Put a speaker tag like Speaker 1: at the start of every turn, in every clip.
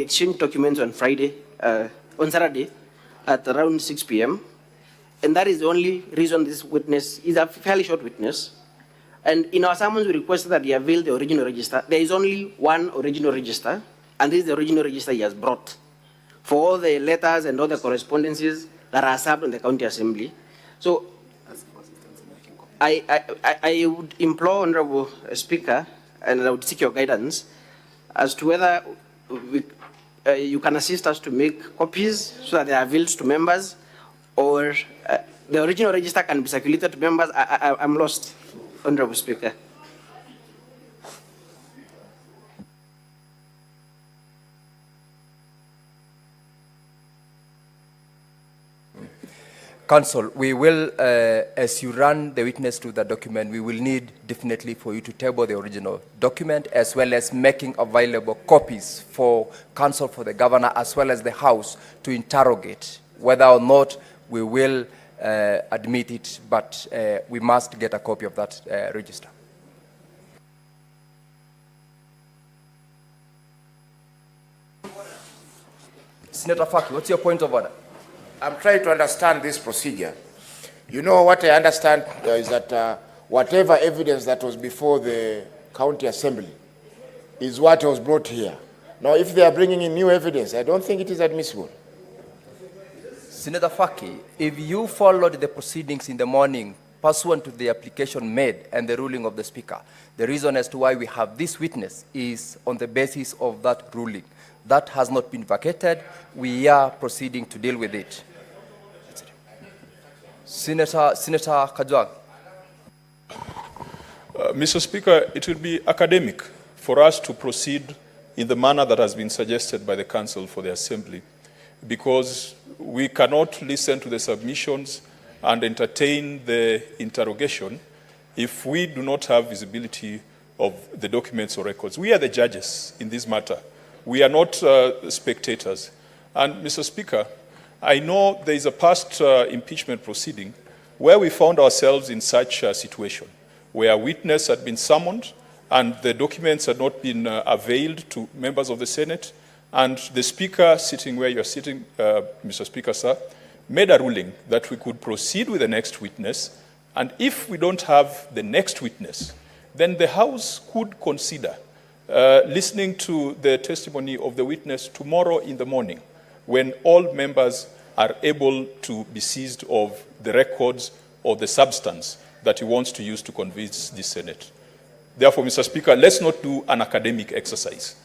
Speaker 1: exchanged documents on on Saturday at around 6 p.m. And that is the only reason this witness is a fairly short witness. And in our summons, we requested that he avail the original register. There is only one original register, and this is the original register he has brought for all the letters and all the correspondences that are served on the county assembly. So I would implore Honorable Speaker, and I would seek your guidance as to whether you can assist us to make copies so that they are availed to members, or the original register can be circulated to members. I'm lost, Honorable Speaker.
Speaker 2: Counsel, we will, as you run the witness to the document, we will need definitely for you to table the original document, as well as making available copies for counsel, for the governor, as well as the House to interrogate whether or not we will admit it, but we must get a copy of that register. Senator Faki, what's your point of order?
Speaker 3: I'm trying to understand this procedure. You know, what I understand is that whatever evidence that was before the county assembly is what was brought here. Now, if they are bringing in new evidence, I don't think it is admissible.
Speaker 2: Senator Faki, if you followed the proceedings in the morning pursuant to the application made and the ruling of the Speaker, the reason as to why we have this witness is on the basis of that ruling. That has not been vacated. We are proceeding to deal with it. Senator Kajwang.
Speaker 4: Mr. Speaker, it will be academic for us to proceed in the manner that has been suggested by the Council for the Assembly, because we cannot listen to the submissions and entertain the interrogation if we do not have visibility of the documents or records. We are the judges in this matter. We are not spectators. And Mr. Speaker, I know there is a past impeachment proceeding where we found ourselves in such a situation, where a witness had been summoned and the documents had not been availed to members of the Senate, and the Speaker, sitting where you're sitting, Mr. Speaker, sir, made a ruling that we could proceed with the next witness, and if we don't have the next witness, then the House could consider listening to the testimony of the witness tomorrow in the morning, when all members are able to be seized of the records or the substance that he wants to use to convince the Senate. Therefore, Mr. Speaker, let's not do an academic exercise.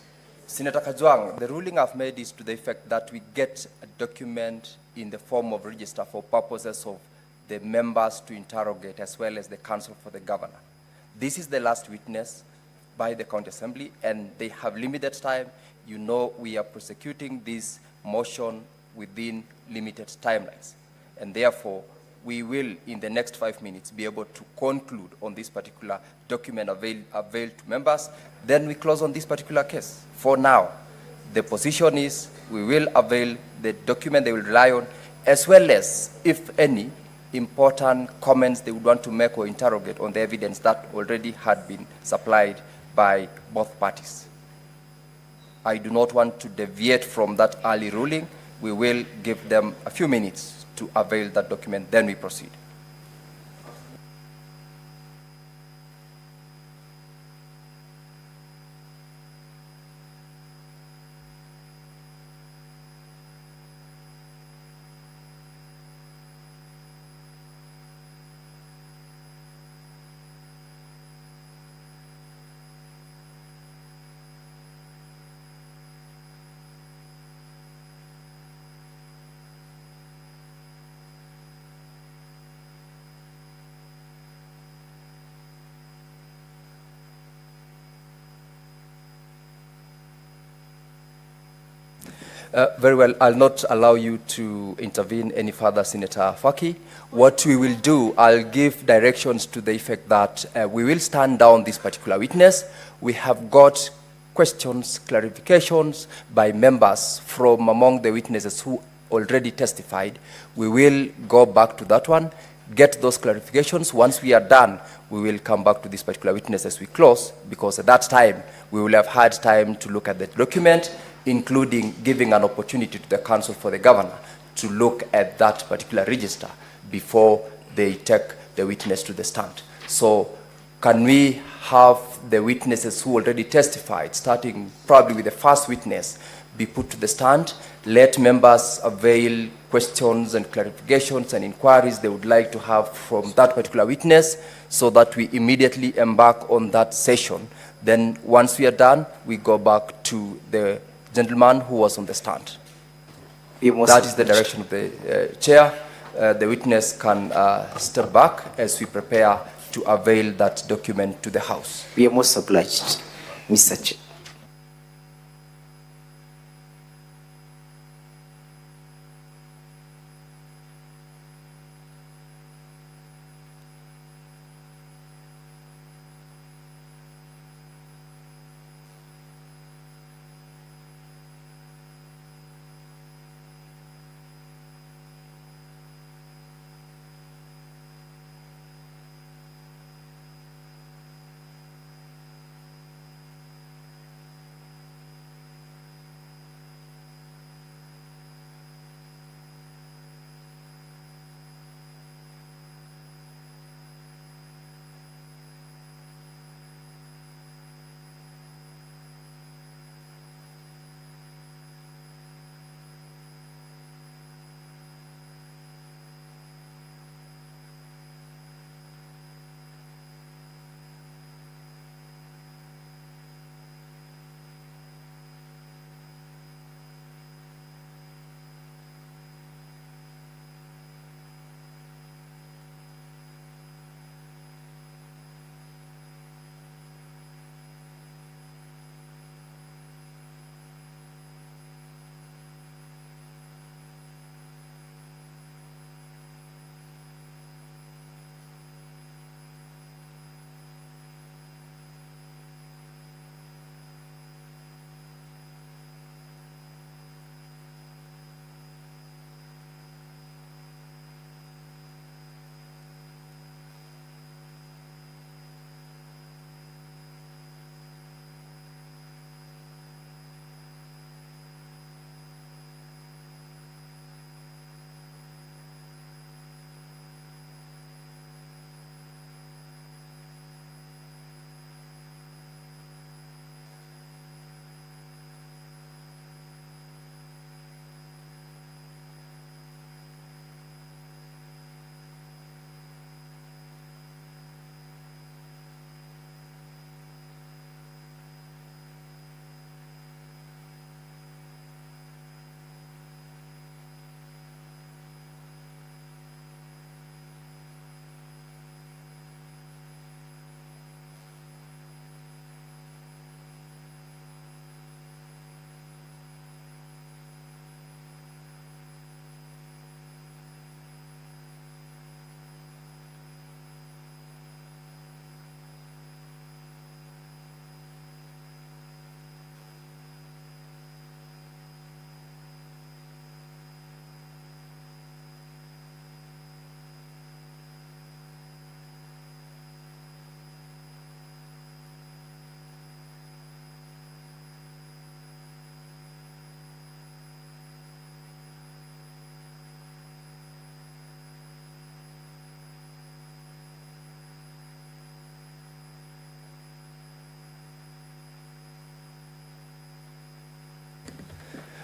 Speaker 2: Senator Kajwang, the ruling I've made is to the effect that we get a document in the form of register for purposes of the members to interrogate, as well as the counsel for the governor. This is the last witness by the County Assembly, and they have limited time. You know, we are prosecuting this motion within limited timelines, and therefore we will, in the next 5 minutes, be able to conclude on this particular document availed to members. Then we close on this particular case. For now, the position is we will avail the document they will rely on, as well as, if any, important comments they would want to make or interrogate on the evidence that already had been supplied by both parties. I do not want to deviate from that early ruling. We will give them a few minutes to avail that document, then we proceed. Very well, I'll not allow you to intervene any further, Senator Faki. What we will do, I'll give directions to the effect that we will stand down this particular witness. We have got questions, clarifications by members from among the witnesses who already testified. We will go back to that one, get those clarifications. Once we are done, we will come back to this particular witness as we close, because at that time, we will have had time to look at the document including giving an opportunity to the counsel for the governor to look at that particular register before they take the witness to the stand. So can we have the witnesses who already testified, starting probably with the first witness, be put to the stand? Let members avail questions and clarifications and inquiries they would like to have from that particular witness, so that we immediately embark on that session. Then once we are done, we go back to the gentleman who was on the stand. That is the direction of the chair. The witness can step back as we prepare to avail that document to the House.
Speaker 1: We are most obliged, Mr. Chair.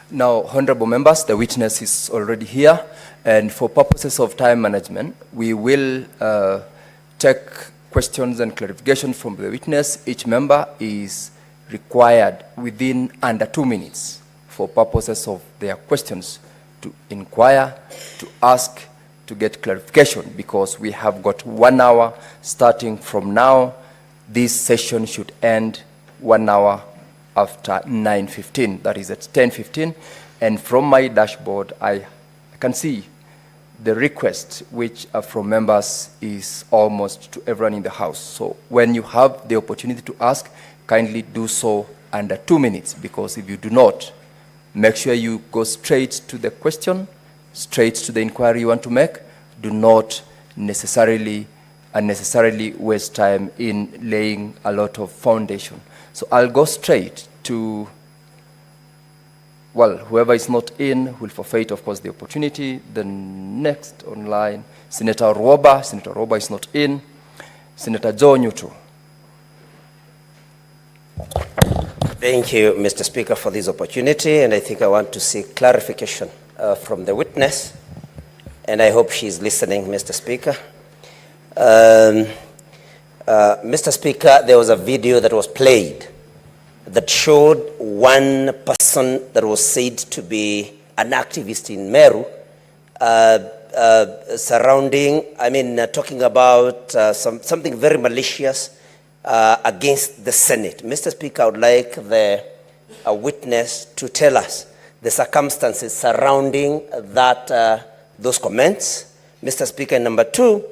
Speaker 2: Now, honorable members, the witness is already here, and for purposes of time management, we will take questions and clarifications from the witness. Each member is required within under 2 minutes for purposes of their questions to inquire, to ask, to get clarification, because we have got 1 hour starting from now. This session should end 1 hour after 9:15, that is at 10:15. And from my dashboard, I can see the request which are from members is almost to everyone in the House. So when you have the opportunity to ask, kindly do so under 2 minutes, because if you do not, make sure you go straight to the question, straight to the inquiry you want to make. Do not unnecessarily waste time in laying a lot of foundation. So I'll go straight to Well, whoever is not in will forfeit, of course, the opportunity. The next online, Senator Roba. Senator Roba is not in. Senator Joe Newton.
Speaker 5: Thank you, Mr. Speaker, for this opportunity, and I think I want to seek clarification from the witness, and I hope she's listening, Mr. Speaker. Mr. Speaker, there was a video that was played that showed one person that was said to be an activist in Meru talking about something very malicious against the Senate. Mr. Speaker, I would like the witness to tell us the circumstances surrounding those comments. Mr. Speaker, and number two,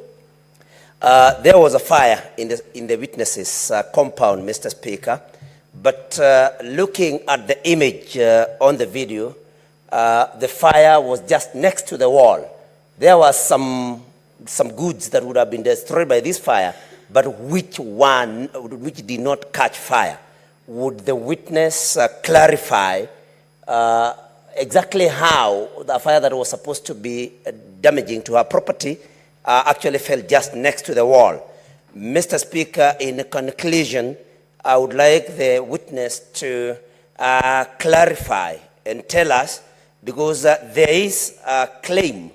Speaker 5: there was a fire in the witness's compound, Mr. Speaker, but looking at the image on the video, the fire was just next to the wall. There was some goods that would have been destroyed by this fire, but which did not catch fire? Would the witness clarify exactly how the fire that was supposed to be damaging to her property actually fell just next to the wall? Mr. Speaker, in conclusion, I would like the witness to clarify and tell us, because there is a claim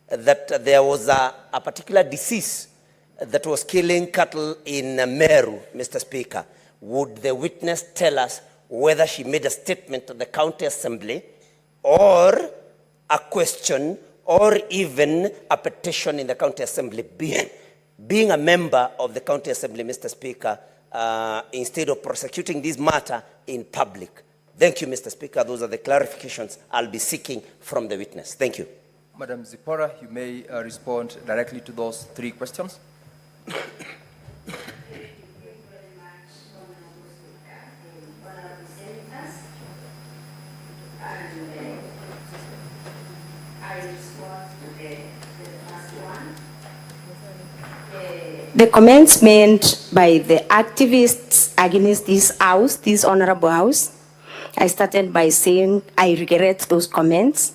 Speaker 5: that there was a particular disease that was killing cattle in Meru, Mr. Speaker. Would the witness tell us whether she made a statement to the county assembly or a question or even a petition in the county assembly, being a member of the county assembly, Mr. Speaker, instead of prosecuting this matter in public? Thank you, Mr. Speaker. Those are the clarifications I'll be seeking from the witness. Thank you.
Speaker 2: Madam Zipporah, you may respond directly to those three questions.
Speaker 6: The comments made by the activists against this house, this honorable house, I started by saying I regret those comments.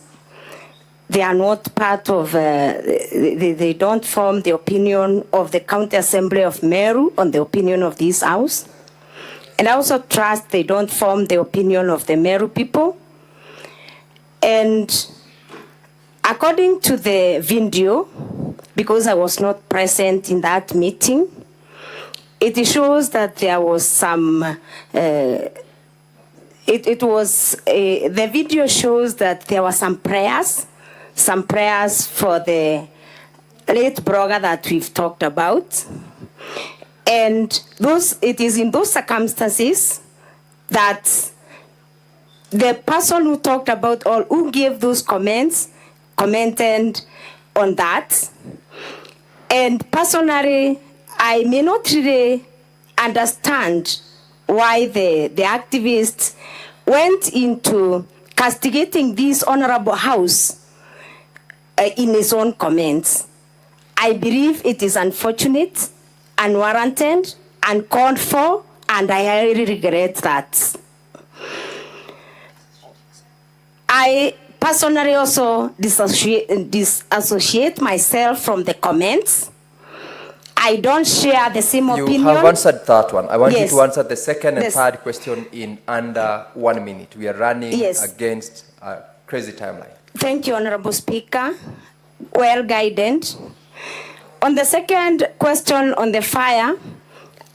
Speaker 6: They are not part of, they don't form the opinion of the County Assembly of Meru on the opinion of this house. And I also trust they don't form the opinion of the Meru people. And according to the video, because I was not present in that meeting, it shows that there was some, the video shows that there were some prayers for the late blogger that we've talked about. And it is in those circumstances that the person who talked about or who gave those comments commented on that. And personally, I may not really understand why the activists went into castigating this honorable house in his own comments. I believe it is unfortunate, unwarranted, uncalled for, and I highly regret that. I personally also disassociate myself from the comments. I don't share the same opinion.
Speaker 2: You have answered that one. I want you
Speaker 6: Yes.
Speaker 2: to answer the second and third question in under 1 minute. We are running against a crazy timeline.
Speaker 6: Thank you, Honorable Speaker. Well guided. On the second question on the fire,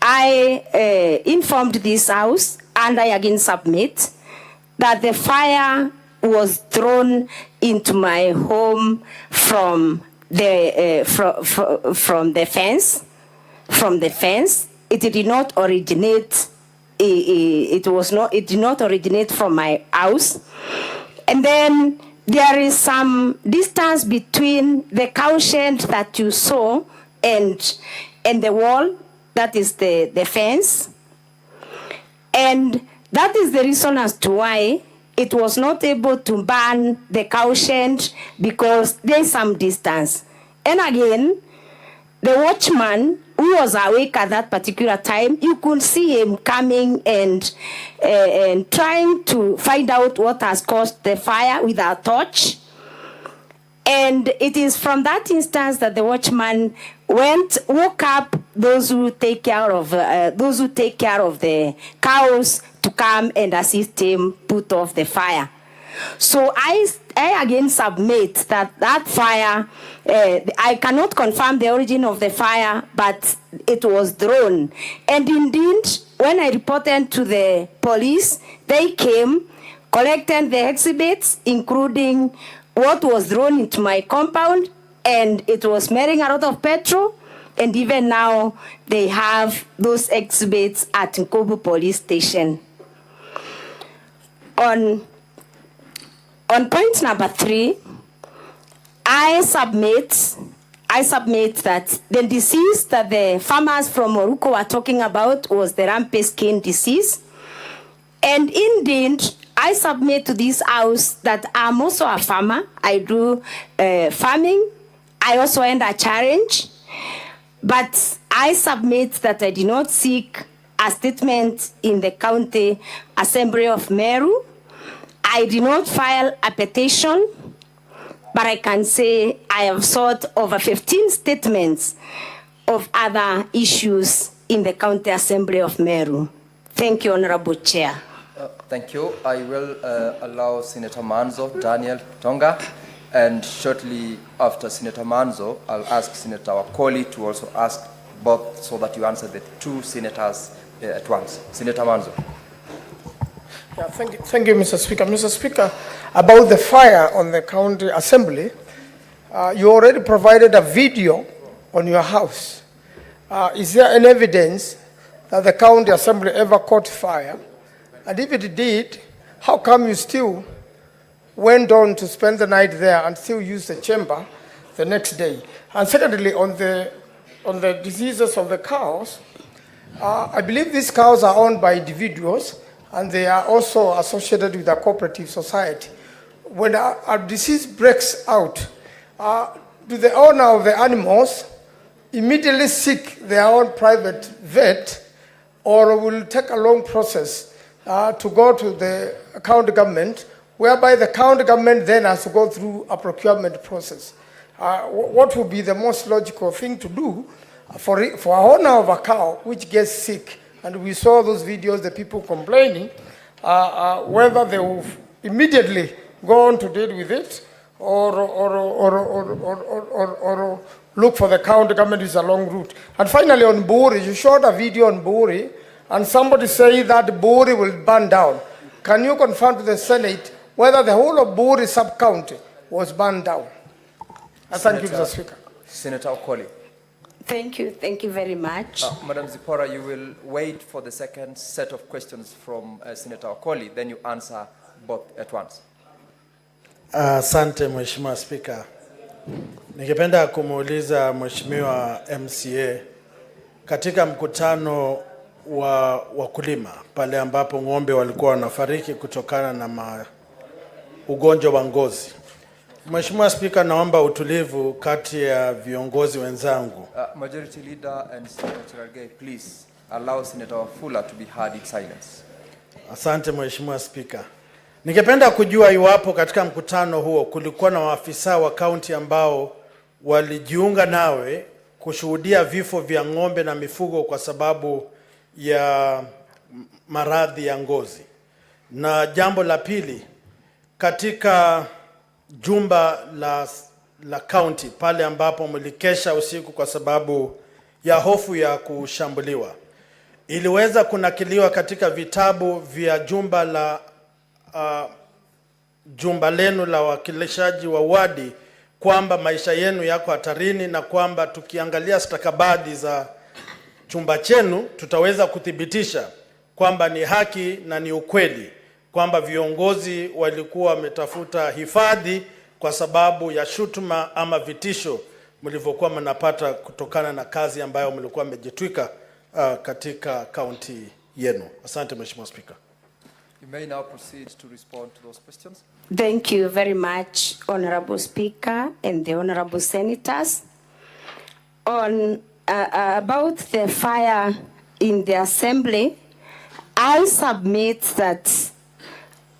Speaker 6: I informed this house, and I again submit that the fire was thrown into my home from the fence. It did not originate. It did not originate from my house, and then there is some distance between the cow shed that you saw and the wall, that is the fence. And that is the reason as to why it was not able to burn the cow shed, because there is some distance. And again, the watchman who was awake at that particular time, you could see him coming and trying to find out what has caused the fire with a torch. And it is from that instance that the watchman woke up those who take care of the cows to come and assist him put off the fire. So I again submit that fire, I cannot confirm the origin of the fire, but it was thrown. And indeed, when I reported to the police, they came, collected the exhibits, including what was thrown into my compound, and it was smelling a lot of petrol. And even now, they have those exhibits at Nkobu police station. On point number 3, I submit that the disease that the farmers from Moruko were talking about was the rampant skin disease. And indeed, I submit to this house that I'm also a farmer. I do farming. I also end a challenge. But I submit that I did not seek a statement in the County Assembly of Meru. I did not file a petition, but I can say I have sought over 15 statements of other issues in the County Assembly of Meru. Thank you, Honorable Chair.
Speaker 2: Thank you. I will allow Senator Manzo, Daniel Tonga, and shortly after Senator Manzo, I'll ask Senator Wakoli to also ask both so that you answer the 2 senators at once. Senator Manzo.
Speaker 7: Yeah, thank you, Mr. Speaker. Mr. Speaker, about the fire on the County Assembly, you already provided a video on your house. Is there any evidence that the County Assembly ever caught fire? And if it did, how come you still went on to spend the night there and still use the chamber the next day? And secondly, on the diseases of the cows, I believe these cows are owned by individuals, and they are also associated with a cooperative society. When a disease breaks out, do the owner of the animals immediately seek their own private vet, or will it take a long process to go to the county government, whereby the county government then has to go through a procurement process? What would be the most logical thing to do for an owner of a cow which gets sick? And we saw those videos, the people complaining, whether they will immediately go on to deal with it or look for the county government is a long route. And finally, on Buri, you showed a video on Buri, and somebody said that Buri will burn down. Can you confirm to the Senate whether the whole of Buri sub-county was burned down? Thank you, Mr. Speaker.
Speaker 2: Senator Okoli.
Speaker 6: Thank you very much.
Speaker 2: Madam Zipora, you will wait for the second set of questions from Senator Okoli, then you answer both at once.
Speaker 8: Asante Mheshimiwa Spika. Ningependa kumuuliza Mheshimiwa MCA katika mkutano wa wakulima pale ambapo ng'ombe walikuwa wanafariki kutokana na ugonjwa wa ngozi. Mheshimiwa Spika, naomba utulivu kati ya viongozi wenzangu.
Speaker 2: Majority Leader and Senator Argay, please allow Senator Wafula to be heard in silence.
Speaker 8: Asante Mheshimiwa Spika. Ningependa kujua iwapo katika mkutano huo kulikuwa na maafisa wa kaunti ambao walijiunga nawe kushuhudia vifo vya ng'ombe na mifugo kwa sababu ya maradhi ya ngozi. Na jambo la pili, katika jumba la county pale ambapo mlikesha usiku kwa sababu ya hofu ya kushambuliwa, iliweza kunakiliwa katika vitabu vya jumba lenu la wakilishaji wa wadi kwamba maisha yenu yako hatarini, na kwamba tukiangalia stakabadhi za chumba chenu tutaweza kuthibitisha kwamba ni haki na ni ukweli kwamba viongozi walikuwa wametafuta hifadhi kwa sababu ya shutuma ama vitisho mlivyokuwa mnapata kutokana na kazi ambayo mlikuwa mmejitwika katika kaunti yenu. Asante Mheshimiwa Speaker.
Speaker 2: You may now proceed to respond to those questions.
Speaker 6: Thank you very much, Honorable Speaker and the Honorable Senators. On about the fire in the assembly, I submit that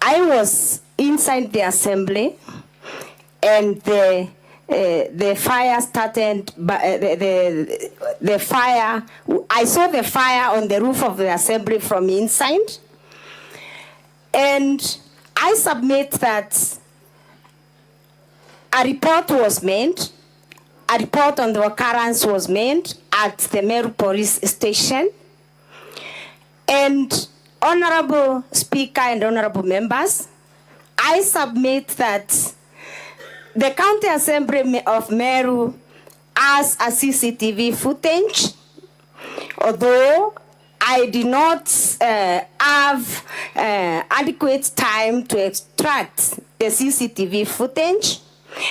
Speaker 6: I was inside the assembly, and the fire started. The fire. I saw the fire on the roof of the assembly from inside, and I submit that a report was made. A report on the occurrence was made at the Meru police station. And Honorable Speaker and Honorable Members, I submit that the County Assembly of Meru has a CCTV footage, although I did not have adequate time to extract the CCTV footage.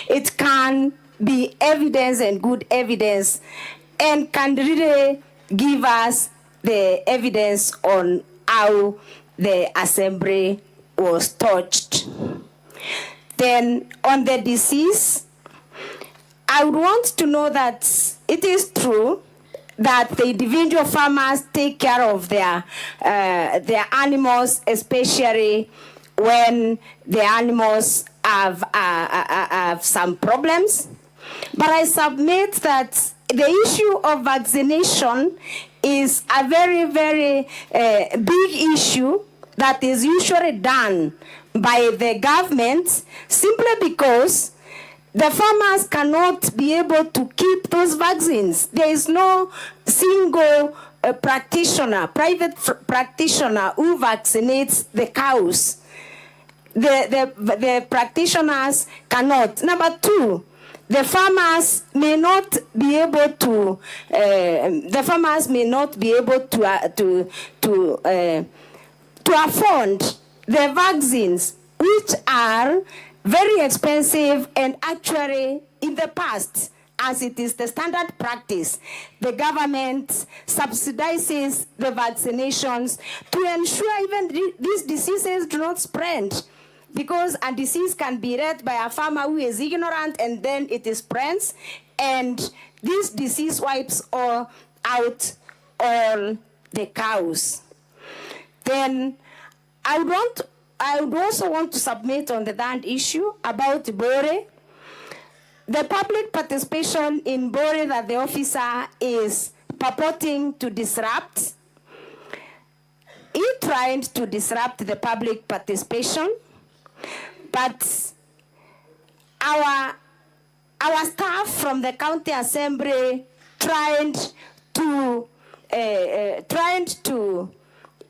Speaker 6: It can be evidence and good evidence, and can really give us the evidence on how the assembly was touched. Then on the disease, I would want to know that it is true that the individual farmers take care of their animals, especially when the animals have some problems. But I submit that the issue of vaccination is a very, very big issue that is usually done by the government, simply because the farmers cannot be able to keep those vaccines. There is no single practitioner, private practitioner who vaccinates the cows. The practitioners cannot. Number two, the farmers may not be able to. To afford the vaccines, which are very expensive, and actually in the past, as it is the standard practice, the government subsidizes the vaccinations to ensure even these diseases do not spread. Because a disease can be read by a farmer who is ignorant, and then it spreads, and this disease wipes out all the cows. Then I would also want to submit on the third issue about Bore. The public participation in Bore that the officer is purporting to disrupt. He tried to disrupt the public participation, but our staff from the county assembly tried to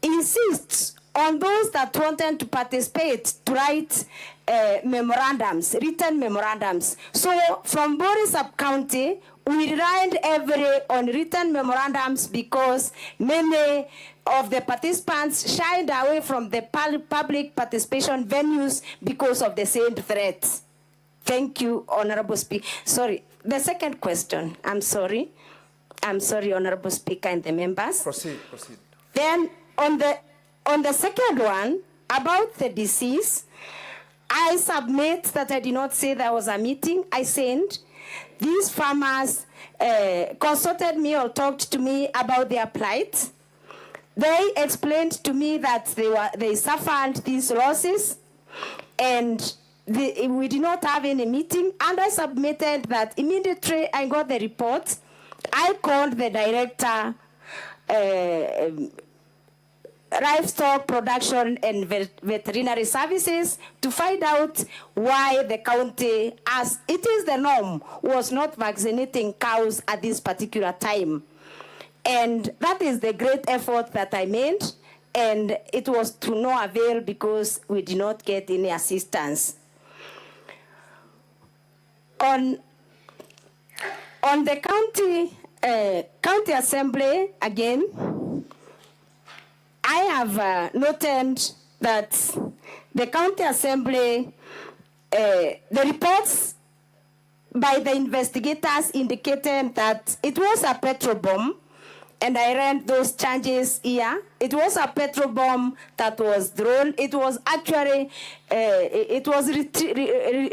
Speaker 6: insist on those that wanted to participate to write memorandums, written memorandums. So from Bore sub-county, we relied heavily on written memorandums because many of the participants shied away from the public participation venues because of the same threats. Thank you, Honorable Speaker. Sorry, the second question. I'm sorry, Honorable Speaker and the members.
Speaker 2: Proceed.
Speaker 6: Then on the second one, about the disease, I submit that I did not say there was a meeting. I said these farmers consulted me or talked to me about their plight. They explained to me that they suffered these losses, and we did not have any meeting. And I submitted that immediately I got the report. I called the director, livestock production and veterinary services, to find out why the county, as it is the norm, was not vaccinating cows at this particular time. And that is the great effort that I made, and it was to no avail because we did not get any assistance. On the county assembly, again, I have noted that the county assembly, the reports by the investigators indicated that it was a petrol bomb and I read those charges here. It was a petrol bomb that was thrown. It was actually,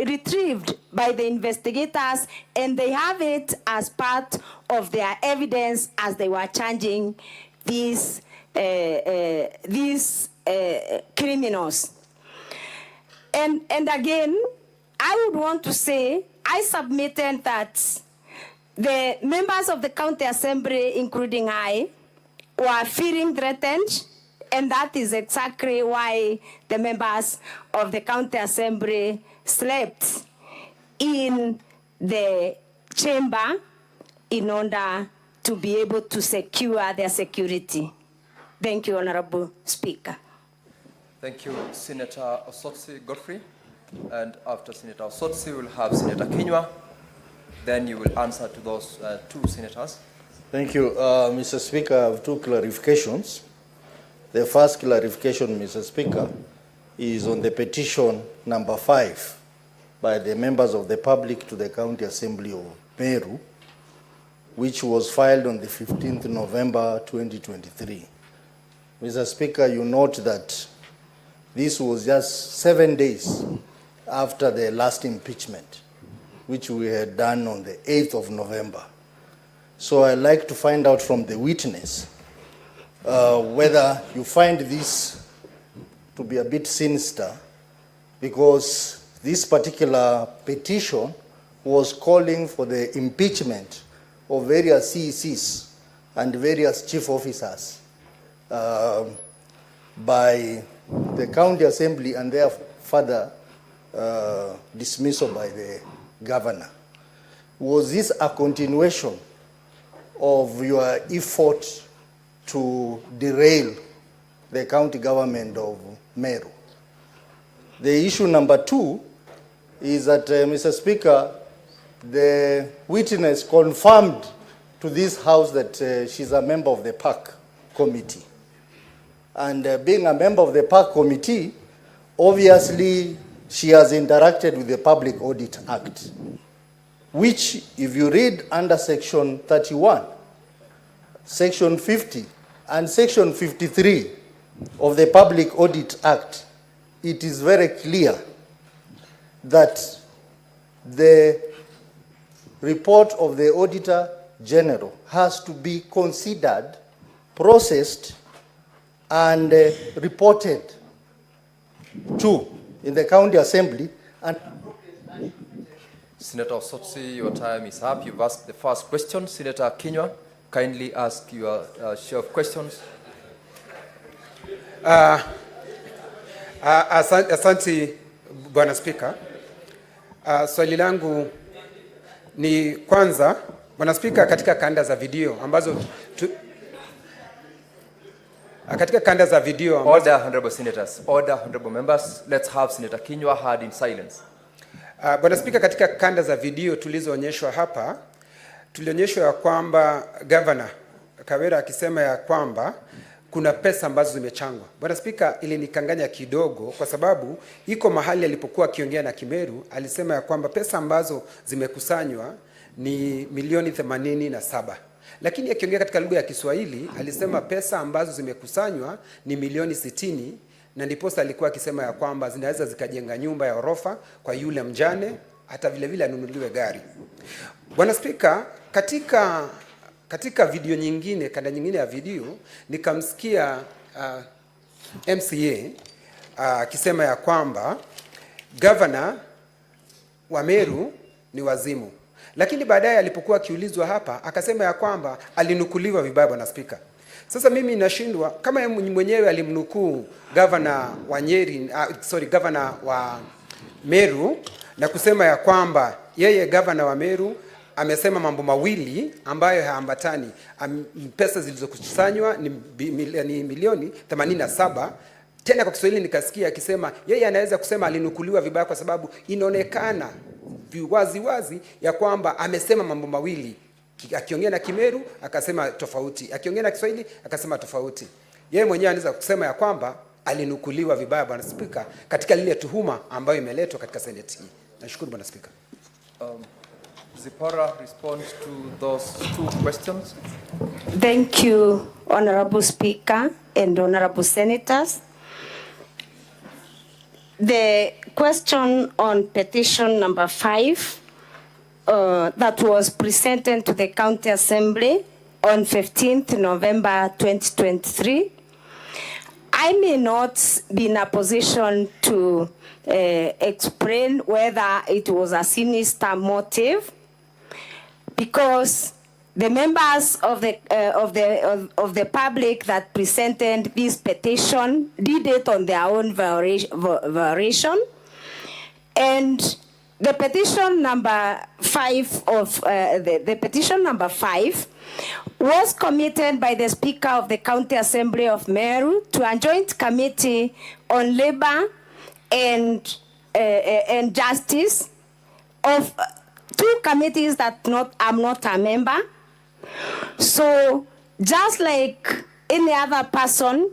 Speaker 6: retrieved by the investigators, and they have it as part of their evidence as they were charging these criminals. And again, I would want to say, I submitted that the members of the county assembly, including I, were feeling threatened, and that is exactly why the members of the county assembly slept in the chamber in order to be able to secure their security. Thank you, Honorable Speaker.
Speaker 2: Thank you, Senator Osotsi Godfrey. And after Senator Osotsi, we'll have Senator Kinyua. Then you will answer to those two senators.
Speaker 8: Thank you, Mr. Speaker. I have two clarifications. The first clarification, Mr. Speaker, is on the petition number 5 by the members of the public to the County Assembly of Meru, which was filed on the 15th November 2023. Mr. Speaker, you note that this was just 7 days after the last impeachment, which we had done on the 8th of November. So I'd like to find out from the witness whether you find this to be a bit sinister, because this particular petition was calling for the impeachment of various CECs and various chief officers by the County Assembly, and their further dismissal by the governor. Was this a continuation of your effort to derail the county government of Meru? The issue number 2 is that, Mr. Speaker, the witness confirmed to this House that she's a member of the PAC committee. And being a member of the PAC committee, obviously she has interacted with the Public Audit Act, which, if you read under Section 31, Section 50, and Section 53 of the Public Audit Act, it is very clear that the report of the Auditor General has to be considered, processed, and reported to in the County Assembly. And
Speaker 2: Senator Osotsi, your time is up. You've asked the first question. Senator Kinyua, kindly ask your share of questions.
Speaker 9: Asante Bwana Spika. Swali langu ni kwanza, Bwana Spika, katika kanda za video ambazo
Speaker 2: Order, honorable senators. Order, honorable members. Let's have Senator Kinyua heard in silence.
Speaker 9: Bwana Spika, katika kanda za video tulizoonyeshwa hapa, tulionyeshwa ya kwamba Governor Kawira akisema ya kwamba kuna pesa ambazo zimechangwa. Bwana Spika, ilinikanganya kidogo kwa sababu iko mahali alipokuwa akiongea na Kimeru, alisema ya kwamba pesa ambazo zimekusanywa ni milioni 87. Lakini akiongea katika lugha ya Kiswahili alisema pesa ambazo zimekusanywa ni milioni 60, na ndiposa alikuwa akisema ya kwamba zinaweza zikajenga nyumba ya orofa kwa yule mjane, hata vile vile anunuliwe gari. Bwana Spika, katika video nyingine, kanda nyingine ya video, nikamsikia MCA akisema ya kwamba Governor wa Meru ni wazimu. Lakini baadaye alipokuwa akiulizwa hapa akasema ya kwamba alinukuliwa vibaya, Bwana Spika. Sasa mimi nashindwa kama yeye mwenyewe alimnukuu Governor wa Governor wa Meru na kusema ya kwamba yeye Governor wa Meru amesema mambo mawili ambayo haambatani. Pesa zilizokusanywa ni milioni 87. Tena kwa Kiswahili nikasikia akisema yeye anaweza kusema alinukuliwa vibaya kwa sababu inaonekana wazi ya kwamba amesema mambo mawili. Akiongea na Kimeru akasema tofauti, akiongea na Kiswahili akasema tofauti. Yeye mwenyewe anaweza kusema ya kwamba alinukuliwa vibaya, Bwana Spika, katika lile tuhuma ambayo imeletwa katika Senate hii. Nashukuru Bwana Spika.
Speaker 2: Zipporah respond to those two questions?
Speaker 6: Thank you, Honorable Speaker and Honorable Senators. The question on petition number 5 that was presented to the County Assembly on 15th November 2023, I may not be in a position to explain whether it was a sinister motive, because the members of the public that presented this petition did it on their own variation, and the petition number 5 of the petition number 5 was committed by the Speaker of the County Assembly of Meru to a joint committee on labor and justice of two committees that I'm not a member. So just like any other person,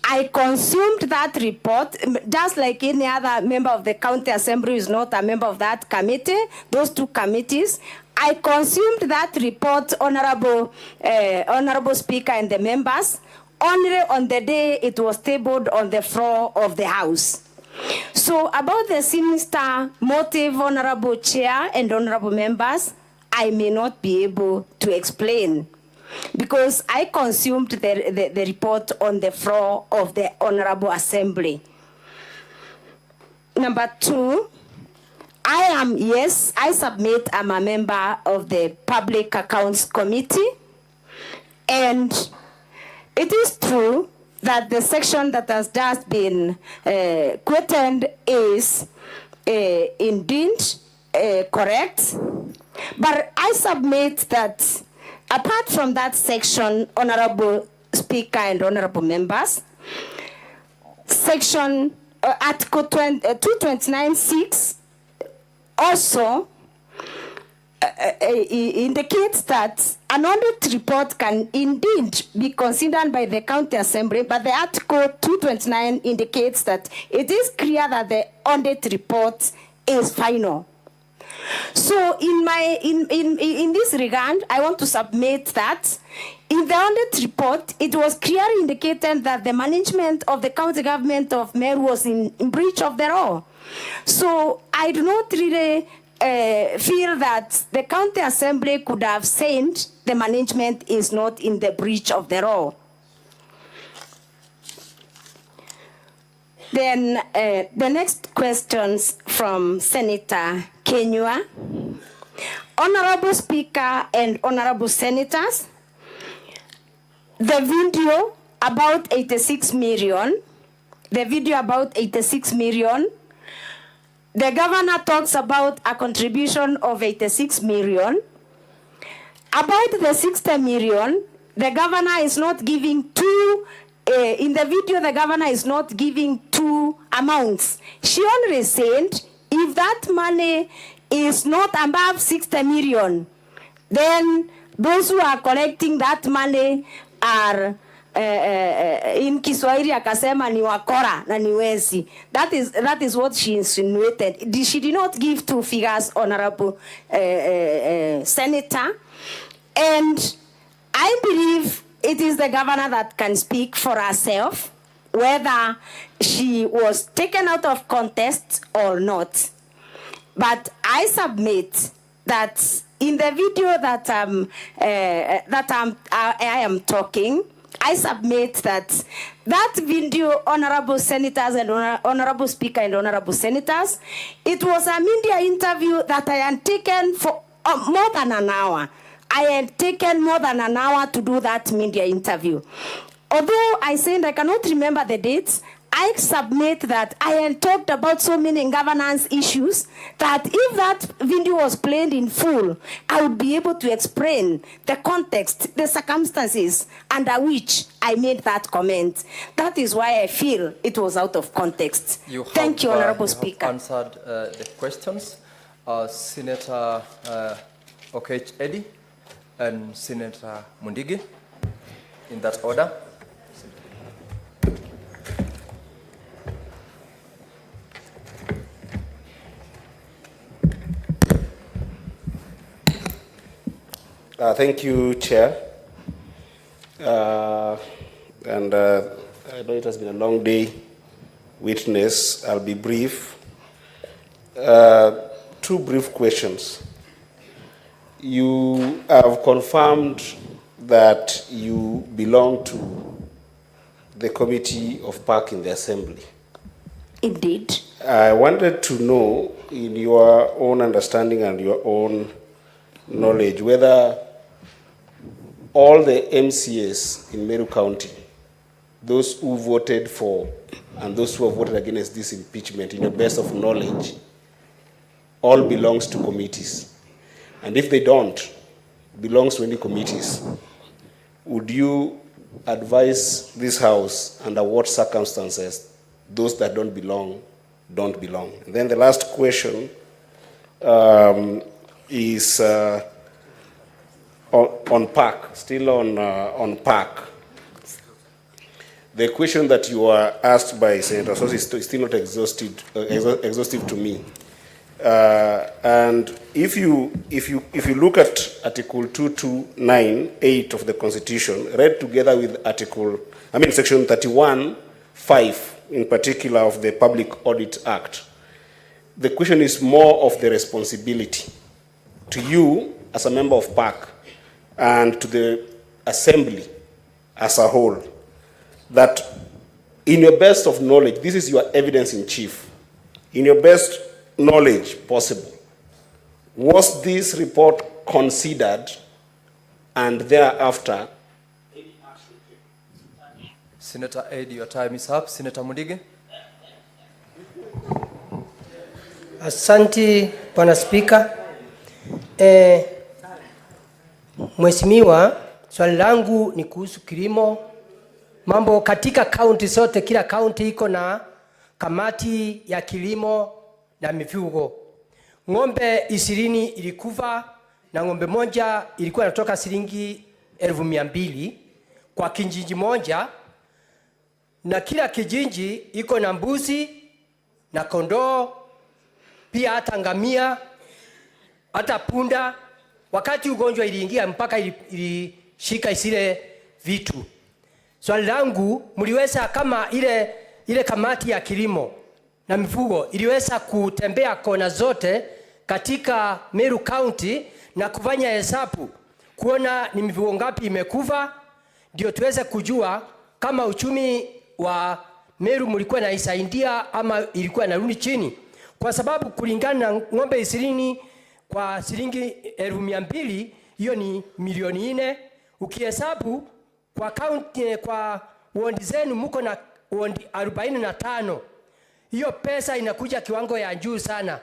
Speaker 6: I consumed that report, just like any other member of the County Assembly is not a member of that committee, those two committees. I consumed that report, Honorable Speaker and the members, only on the day it was tabled on the floor of the House. So about the sinister motive, Honorable Chair and Honorable members, I may not be able to explain, because I consumed the report on the floor of the Honorable Assembly. Number 2, I submit I'm a member of the Public Accounts Committee, and it is true that the section that has just been quoted is indeed correct, but I submit that apart from that section, Honorable Speaker and Honorable members, section Article 229(6) also indicates that an audit report can indeed be considered by the County Assembly, but the Article 229 indicates that it is clear that the audit report is final. So in this regard, I want to submit that in the audit report, it was clearly indicated that the management of the county government of Meru was in breach of the law. So I do not really feel that the County Assembly could have said the management is not in the breach of the law. Then the next questions from Senator Kenyua. Honorable Speaker and Honorable Senators, the video about 86 million, the governor talks about a contribution of 86 million. About the 60 million, the governor is not giving two, in the video the governor is not giving two amounts. She only said if that money is not above 60 million, then those who are collecting that money are in Kiswahili akasema ni wakora na ni wezi. That is what she insinuated. She did not give two figures, Honorable Senator. And I believe it is the governor that can speak for herself whether she was taken out of context or not. But I submit that in the video that I am talking, I submit that video, Honorable Senators and Honorable Speaker and Honorable Senators, it was a media interview that I had taken for more than an hour. I had taken more than an hour to do that media interview. Although I said I cannot remember the dates, I submit that I had talked about so many governance issues that if that video was played in full, I would be able to explain the context, the circumstances under which I made that comment. That is why I feel it was out of context. Thank you, Honorable Speaker.
Speaker 2: Answered the questions. Senator Okech Eddy and Senator Mundigi, in that order.
Speaker 10: Thank you, Chair. I know it has been a long day. Witness, I'll be brief. Two brief questions. You have confirmed that you belong to the Committee of Park in the Assembly.
Speaker 6: Indeed.
Speaker 10: I wanted to know, in your own understanding and your own knowledge, whether all the MCAs in Meru County, those who voted for and those who have voted against this impeachment, in your best of knowledge, all belongs to committees. And if they don't, belongs to any committees, would you advise this House under what circumstances those that don't belong? And then the last question is on PAC, still on PAC. The question that you were asked by Senator Sosi is still not exhaustive to me. And if you look at Article 2298 of the Constitution, read together with Section 31(5) in particular of the Public Audit Act, the question is more of the responsibility to you as a member of PAC and to the Assembly as a whole, that in your best of knowledge, this is your evidence in chief, in your best knowledge possible, was this report considered and thereafter?
Speaker 2: Senator Aid, your time is up. Senator Mudige.
Speaker 11: Asante, Bwana Spika. Mheshimiwa, swali langu ni kuhusu kilimo. Mambo katika kaunti zote, kila kaunti iko na kamati ya kilimo na mifugo. Ng'ombe 20 ilikufa na ng'ombe moja ilikuwa inatoka shilingi 1200 kwa kijiji moja, na kila kijiji iko na mbuzi na kondoo, pia hata ngamia, hata punda. Wakati ugonjwa iliingia mpaka ilishika isile vitu. Swali langu, mliweza kama ile kamati ya kilimo na mifugo iliweza kutembea kona zote katika Meru County na kufanya hesabu kuona ni mifugo ngapi imekufa, ndio tuweze kujua kama uchumi wa Meru mlikuwa na isaidia ama ilikuwa narudi chini, kwa sababu kulingana na ng'ombe 20 kwa shilingi 1200, hiyo ni milioni 4. Ukihesabu kwa county, kwa wondi zenu mko na wondi 45, hiyo pesa inakuja kiwango ya juu sana.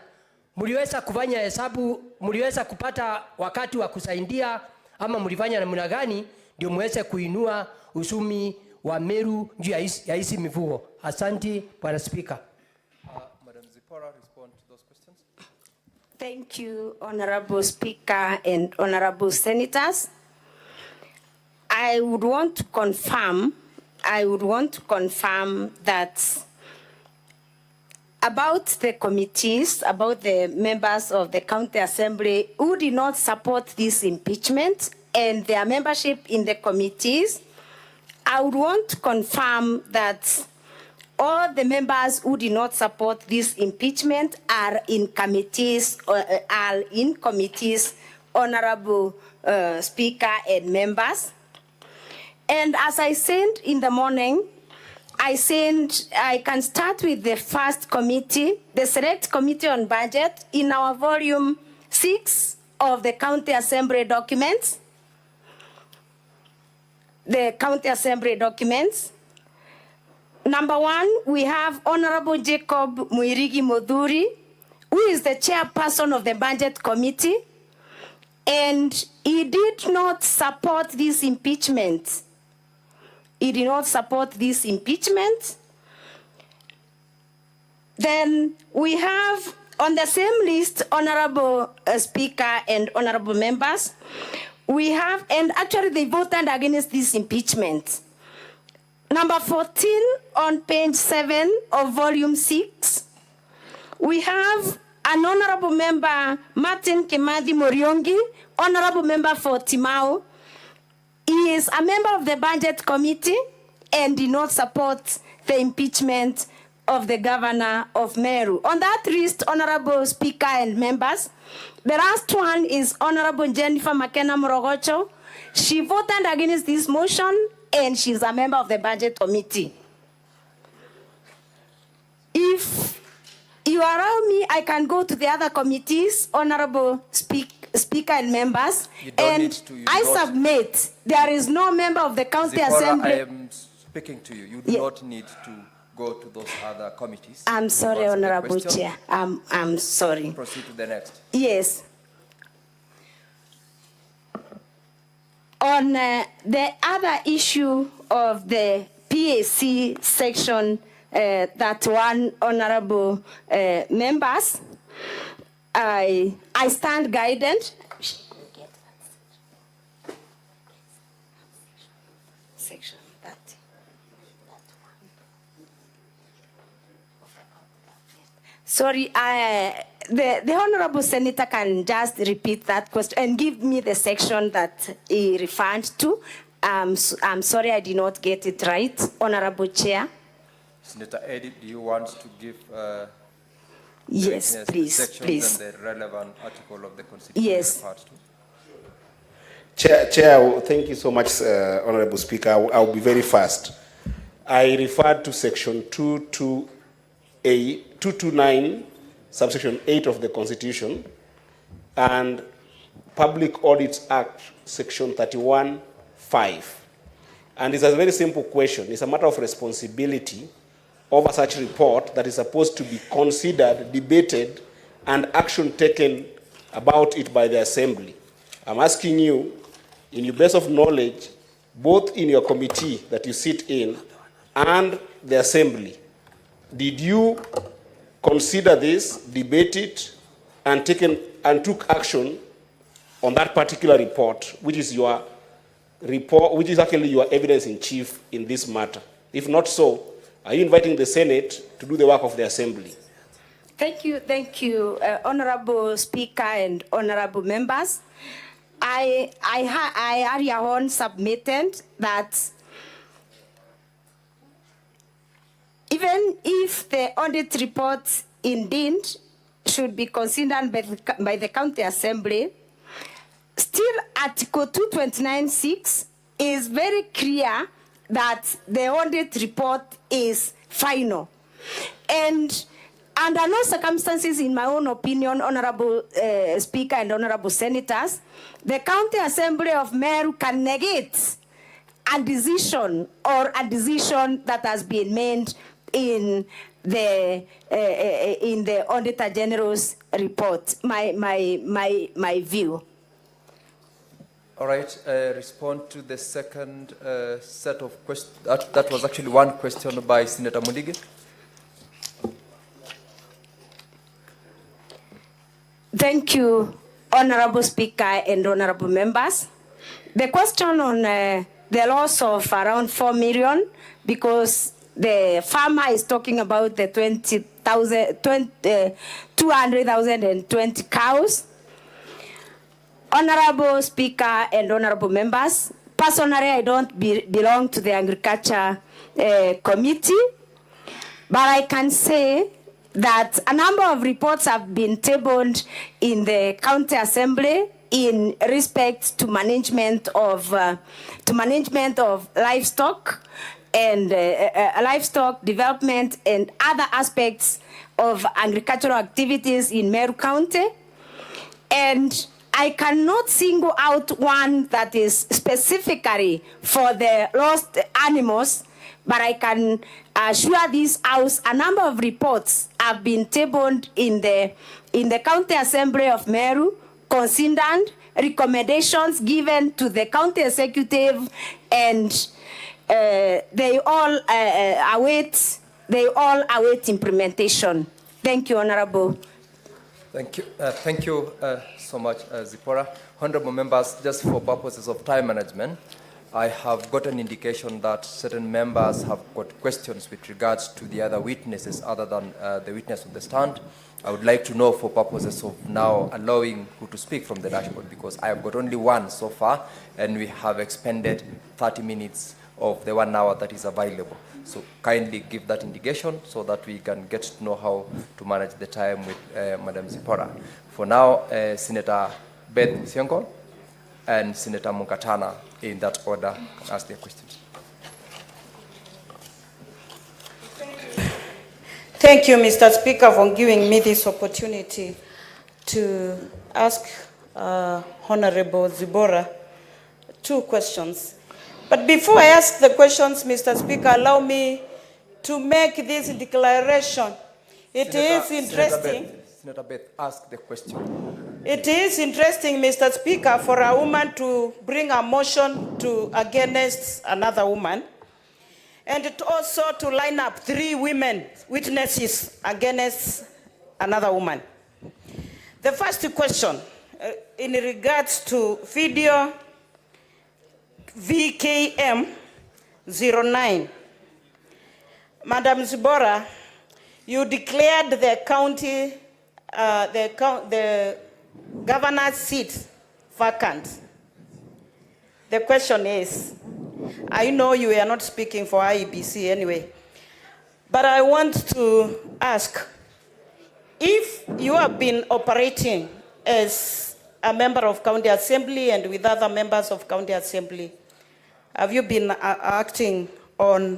Speaker 11: Mliweza kufanya hesabu, mliweza kupata wakati wa kusaidia ama mlifanya namna gani ndio muweze kuinua uchumi wa Meru juu ya hizi mifugo? Asante, Bwana Speaker.
Speaker 2: Madam Zipora, respond to those questions.
Speaker 6: Thank you, Honorable Speaker and Honorable Senators. I would want to confirm that about the committees, about the members of the County Assembly who did not support this impeachment and their membership in the committees, I would want to confirm that all the members who did not support this impeachment are in committees, Honorable Speaker and members. And as I said in the morning, I can start with the first committee, the Select Committee on Budget, in our volume 6 of the County Assembly documents. The County Assembly documents. Number 1, we have Honorable Jacob Muirigi Moduri, who is the chairperson of the Budget Committee, and he did not support this impeachment. He did not support this impeachment. Then we have on the same list, Honorable Speaker and Honorable members, we have, and actually they voted against this impeachment. Number 14 on page 7 of volume 6, we have an honorable member, Martin Kimathi Moriongi, honorable member for Timau. He is a member of the budget committee and did not support the impeachment of the governor of Meru. On that list, Honorable Speaker and members, the last one is Honorable Jennifer McKenna Morogocho. She voted against this motion and she's a member of the budget committee. If you allow me, I can go to the other committees, Honorable Speaker and members, I submit there is no member of the county assembly.
Speaker 2: I am speaking to you. You do not need to go to those other committees.
Speaker 6: I'm sorry, Honorable Chair. I'm sorry.
Speaker 2: Proceed to the next.
Speaker 6: Yes. On the other issue of the PAC section, that one, honorable members, I stand guided. Section 30. Sorry, the honorable senator can just repeat that question and give me the section that he referred to. I'm sorry I did not get it right, Honorable Chair.
Speaker 2: Senator Eddie, do you want to give
Speaker 6: yes, please,
Speaker 2: sections and the relevant article of the Constitution?
Speaker 6: Yes.
Speaker 10: Chair, thank you so much, Honorable Speaker. I'll be very fast. I referred to section 229, subsection 8 of the Constitution, and Public Audits Act, section 31(5). And it's a very simple question. It's a matter of responsibility over such report that is supposed to be considered, debated, and action taken about it by the Assembly. I'm asking you, in your base of knowledge, both in your committee that you sit in and the Assembly, did you consider this, debate it, and took action on that particular report, which is your report, which is actually your evidence in chief in this matter? If not so, are you inviting the Senate to do the work of the Assembly?
Speaker 6: Thank you, Honorable Speaker and honorable members. I earlier on submitted that even if the audit report indeed should be considered by the County Assembly, still Article 229(6) is very clear that the audit report is final. And under no circumstances, in my own opinion, Honorable Speaker and Honorable Senators, the County Assembly of Meru can negate a decision that has been made in the Auditor General's report. My view.
Speaker 2: All right. Respond to the second set of questions. That was actually one question by Senator Mundige.
Speaker 6: Thank you, Honorable Speaker and honorable members. The question on the loss of around 4 million, because the farmer is talking about the 200,020 cows. Honorable Speaker and honorable members, personally, I don't belong to the Agriculture Committee, but I can say that a number of reports have been tabled in the County Assembly in respect to management of livestock and livestock development and other aspects of agricultural activities in Meru County. And I cannot single out one that is specifically for the lost animals, but I can assure this House a number of reports have been tabled in the County Assembly of Meru, considered recommendations given to the county executive, and they all await implementation. Thank you, Honorable.
Speaker 2: Thank you so much, Zipporah. Honorable members, just for purposes of time management, I have got an indication that certain members have got questions with regards to the other witnesses other than the witness on the stand. I would like to know, for purposes of now allowing who to speak from the dashboard, because I have got only one so far, and we have expended 30 minutes of the 1 hour that is available. So kindly give that indication so that we can get to know how to manage the time with Madam Zipora. For now, Senator Beth Siongol and Senator Munkatana, in that order, can ask their questions.
Speaker 12: Thank you, Mr. Speaker, for giving me this opportunity to ask Honorable Zibora 2 questions. But before I ask the questions, Mr. Speaker, allow me to make this declaration. It is interesting.
Speaker 2: Senator Beth, ask the question.
Speaker 12: It is interesting, Mr. Speaker, for a woman to bring a motion against another woman, and also to line up 3 women witnesses against another woman. The first question, in regards to video VKM 09. Madam Zibora, you declared the county, the governor's seat vacant. The question is, I know you are not speaking for IEBC anyway, but I want to ask, if you have been operating as a member of county assembly and with other members of county assembly, have you been acting on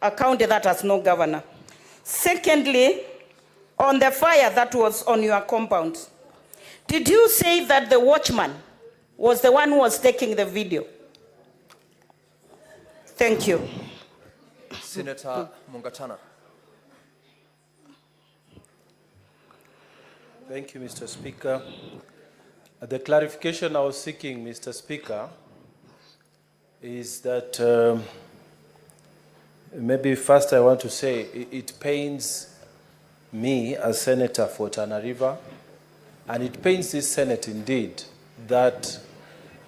Speaker 12: a county that has no governor? Secondly, on the fire that was on your compound, did you say that the watchman was the one who was taking the video? Thank you.
Speaker 2: Senator Mungatana.
Speaker 13: Thank you, Mr. Speaker. The clarification I was seeking, Mr. Speaker, is that maybe first I want to say it pains me as Senator for Tana River, and it pains this Senate indeed that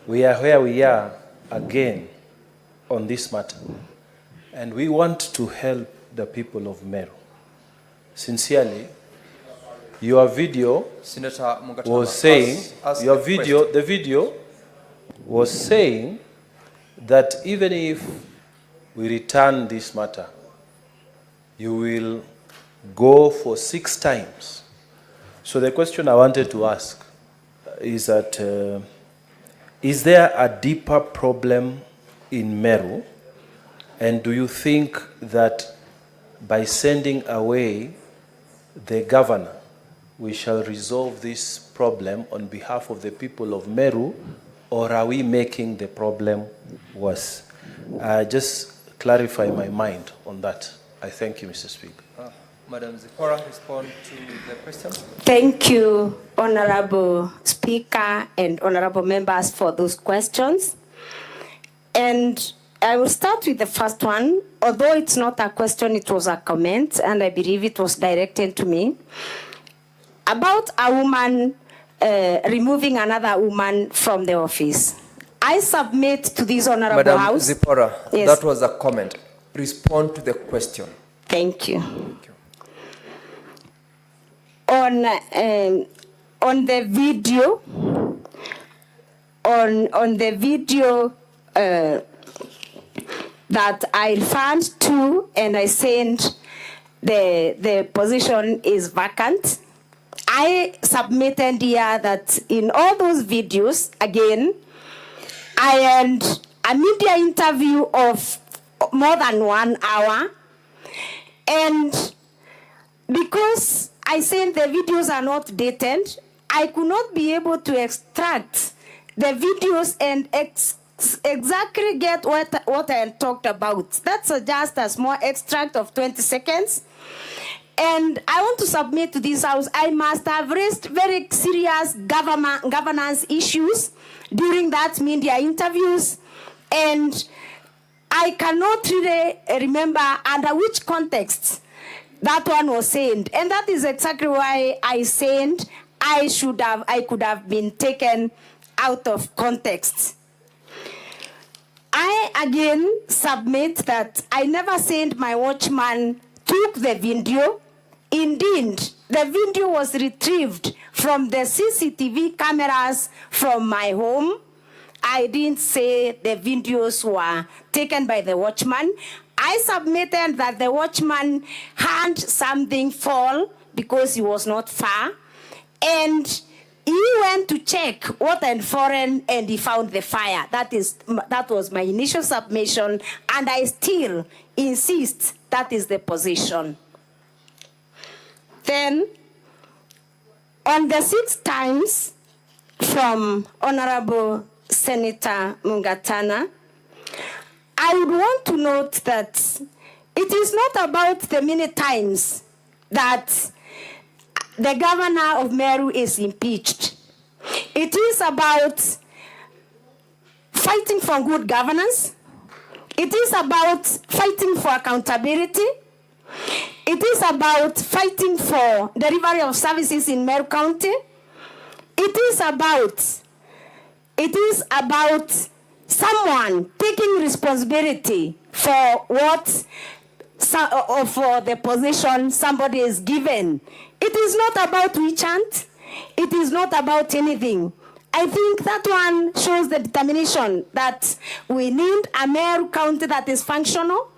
Speaker 13: we are where we are again on this matter. And we want to help the people of Meru. Sincerely, your video
Speaker 2: Senator Mungatana
Speaker 13: was saying,
Speaker 2: the
Speaker 13: video was saying that even if we return this matter, you will go for 6 times. So the question I wanted to ask is that, is there a deeper problem in Meru? And do you think that by sending away the governor, we shall resolve this problem on behalf of the people of Meru, or are we making the problem worse? Just clarify my mind on that. I thank you, Mr. Speaker.
Speaker 2: Madam Zipora, respond to the question.
Speaker 6: Thank you, Honorable Speaker and Honorable members, for those questions. And I will start with the first one. Although it's not a question, it was a comment, and I believe it was directed to me. About a woman removing another woman from the office. I submit to this Honorable
Speaker 2: Madam
Speaker 6: House.
Speaker 2: Zipora,
Speaker 6: yes.
Speaker 2: That was a comment. Respond to the question.
Speaker 6: Thank you. On the video, on the video that I referred to, and I sent the position is vacant. I submitted here that in all those videos, again, I had a media interview of more than 1 hour, and because I said the videos are not dated, I could not be able to extract the videos and exactly get what I talked about. That's just a small extract of 20 seconds. And I want to submit to this House, I must have raised very serious governance issues during that media interviews, and I cannot really remember under which context that one was said. And that is exactly why I said I could have been taken out of context. I again submit that I never said my watchman took the video. Indeed, the video was retrieved from the CCTV cameras from my home. I didn't say the videos were taken by the watchman. I submitted that the watchman had something fall because he was not far, and he went to check water and foreign, and he found the fire. That was my initial submission, and I still insist that is the position. Then, on the 6 times from Honorable Senator Mwangaza, I would want to note that it is not about the many times that the governor of Meru is impeached. It is about fighting for good governance. It is about fighting for accountability. It is about fighting for delivery of services in Meru County. It is about someone taking responsibility for for the position somebody is given. It is not about we chant. It is not about anything. I think that one shows the determination that we need a Meru County that is functional,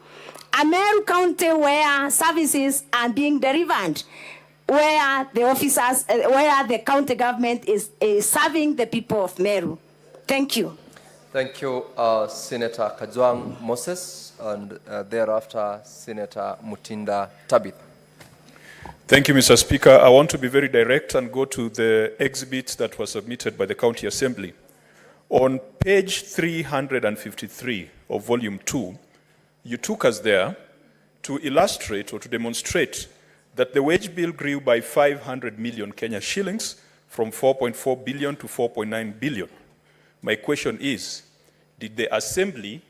Speaker 6: a Meru County where services are being delivered, where the officers, where the county government is serving the people of Meru. Thank you.
Speaker 2: Thank you, Senator Kajwang Moses, and thereafter, Senator Mutinda Tabitha.
Speaker 4: Thank you, Mr. Speaker. I want to be very direct and go to the exhibits that were submitted by the County Assembly. On page 353 of Volume 2, you took us there to illustrate or to demonstrate that the wage bill grew by 500 million Kenya shillings from 4.4 billion to 4.9 billion. My question is, did the Assembly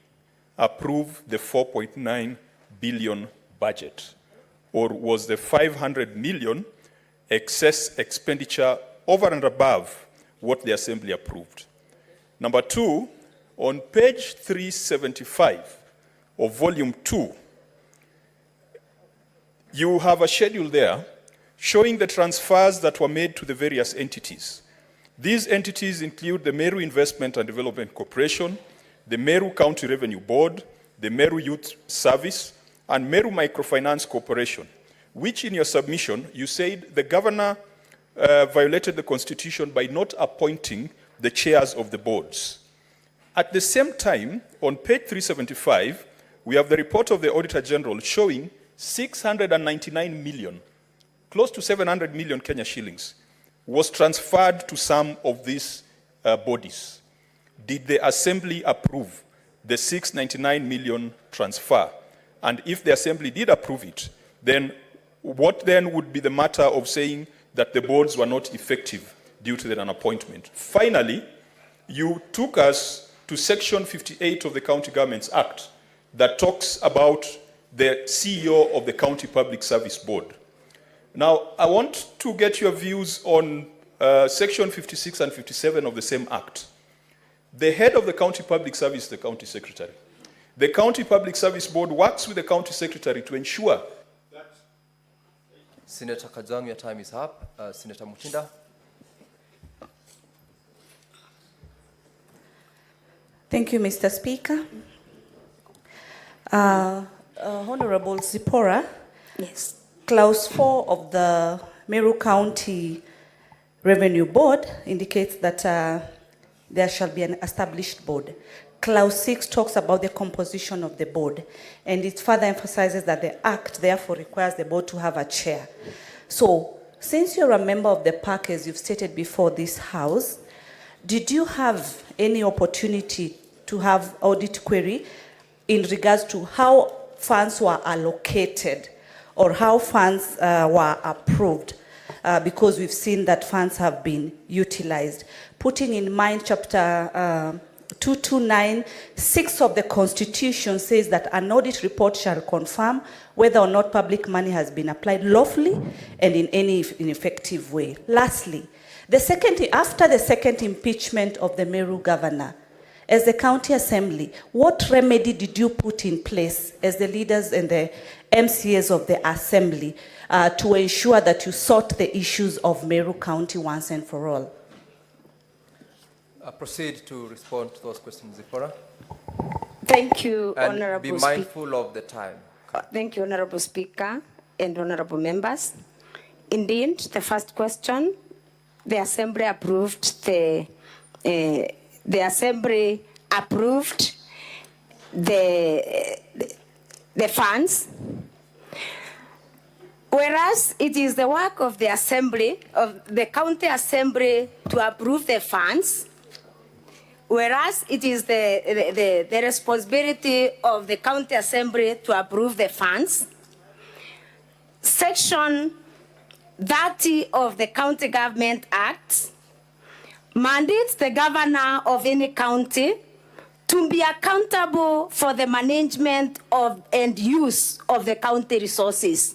Speaker 4: approve the 4.9 billion budget? Or was the 500 million excess expenditure over and above what the Assembly approved? Number 2, on page 375 of Volume 2, you have a schedule there showing the transfers that were made to the various entities. These entities include the Meru Investment and Development Corporation, the Meru County Revenue Board, the Meru Youth Service, and Meru Microfinance Corporation, which in your submission, you said the governor violated the Constitution by not appointing the chairs of the boards. At the same time, on page 375, we have the report of the Auditor General showing 699 million, close to 700 million Kenya shillings, was transferred to some of these bodies. Did the Assembly approve the 699 million transfer? And if the Assembly did approve it, then what then would be the matter of saying that the boards were not effective due to the non-appointment? Finally, you took us to Section 58 of the County Governments Act that talks about the CEO of the County Public Service Board. Now, I want to get your views on Section 56 and 57 of the same Act. The head of the County Public Service is the County Secretary. The County Public Service Board works with the County Secretary to ensure that...
Speaker 2: Senator Kajwang, your time is up. Senator Mutinda.
Speaker 12: Thank you, Mr. Speaker. Honorable Zipporah.
Speaker 6: Yes.
Speaker 12: Clause 4 of the Meru County Revenue Board indicates that there shall be an established board. Clause 6 talks about the composition of the board, and it further emphasizes that the Act therefore requires the board to have a chair. So, since you're a member of the PAC, as you've stated before this House, did you have any opportunity to have audit query in regards to how funds were allocated or how funds were approved? Because we've seen that funds have been utilized. Putting in mind Chapter 229(6) of the Constitution says that an audit report shall confirm whether or not public money has been applied lawfully and in any ineffective way. Lastly, after the second impeachment of the Meru governor, as the county assembly, what remedy did you put in place as the leaders and the MCAs of the assembly to ensure that you sort the issues of Meru County once and for all?
Speaker 2: Proceed to respond to those questions, Zipporah.
Speaker 6: Thank you,
Speaker 2: And
Speaker 6: Honorable
Speaker 2: be mindful of the time.
Speaker 6: Thank you, Honorable Speaker and Honorable Members. Indeed, the first question, the Assembly approved the funds, whereas it is the work of the Assembly, of the County Assembly, to approve the funds, whereas it is the responsibility of the County Assembly to approve the funds. Section 30 of the County Government Act mandates the governor of any county to be accountable for the management of and use of the county resources.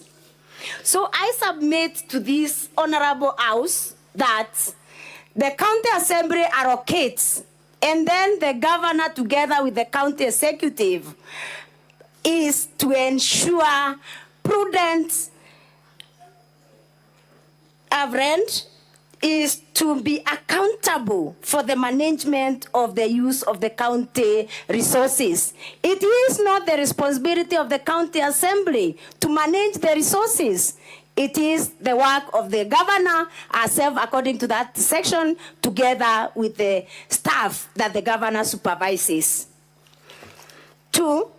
Speaker 6: So I submit to this Honorable House that the County Assembly allocates, and then the governor, together with the county executive, is to ensure prudent rent is to be accountable for the management of the use of the county resources. It is not the responsibility of the county assembly to manage the resources. It is the work of the governor herself, according to that section, together with the staff that the governor supervises. 2,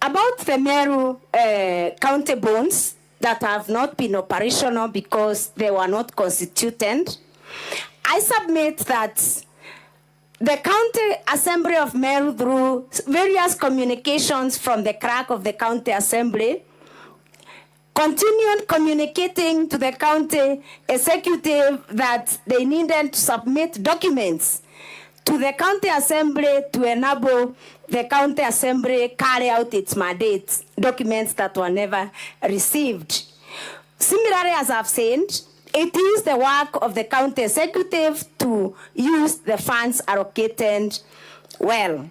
Speaker 6: about the Meru county bonds that have not been operational because they were not constituted, I submit that the County Assembly of Meru, through various communications from the clerk of the County Assembly, continued communicating to the county executive that they needed to submit documents to the County Assembly to enable the County Assembly carry out its mandate, documents that were never received. Similarly, as I've said, it is the work of the county executive to use the funds allocated well.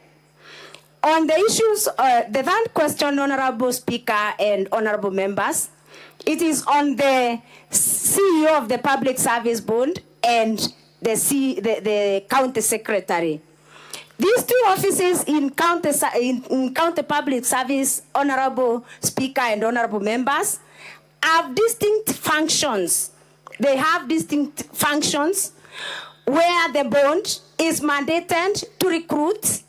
Speaker 6: On the issues, the third question, Honorable Speaker and Honorable Members, it is on the CEO of the Public Service Board and the county secretary. These two offices in county public service, Honorable Speaker and Honorable Members, have distinct functions. They have distinct functions where the bond is mandated to recruit,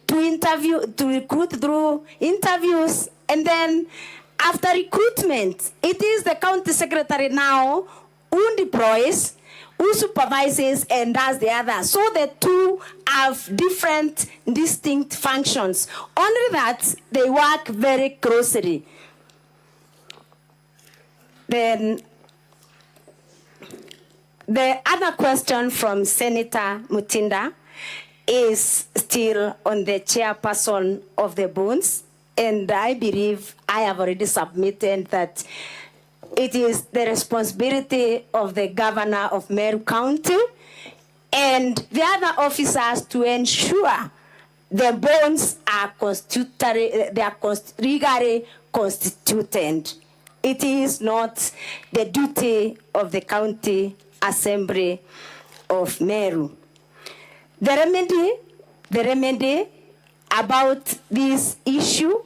Speaker 6: to recruit through interviews, and then after recruitment, it is the county secretary now who deploys, who supervises and does the other. So the two have different distinct functions. Only that they work very closely. Then the other question from Senator Mutinda is still on the chairperson of the bonds, and I believe I have already submitted that it is the responsibility of the governor of Meru County and the other officers to ensure the bonds are legally constituted. It is not the duty of the County Assembly of Meru. The remedy about this issue,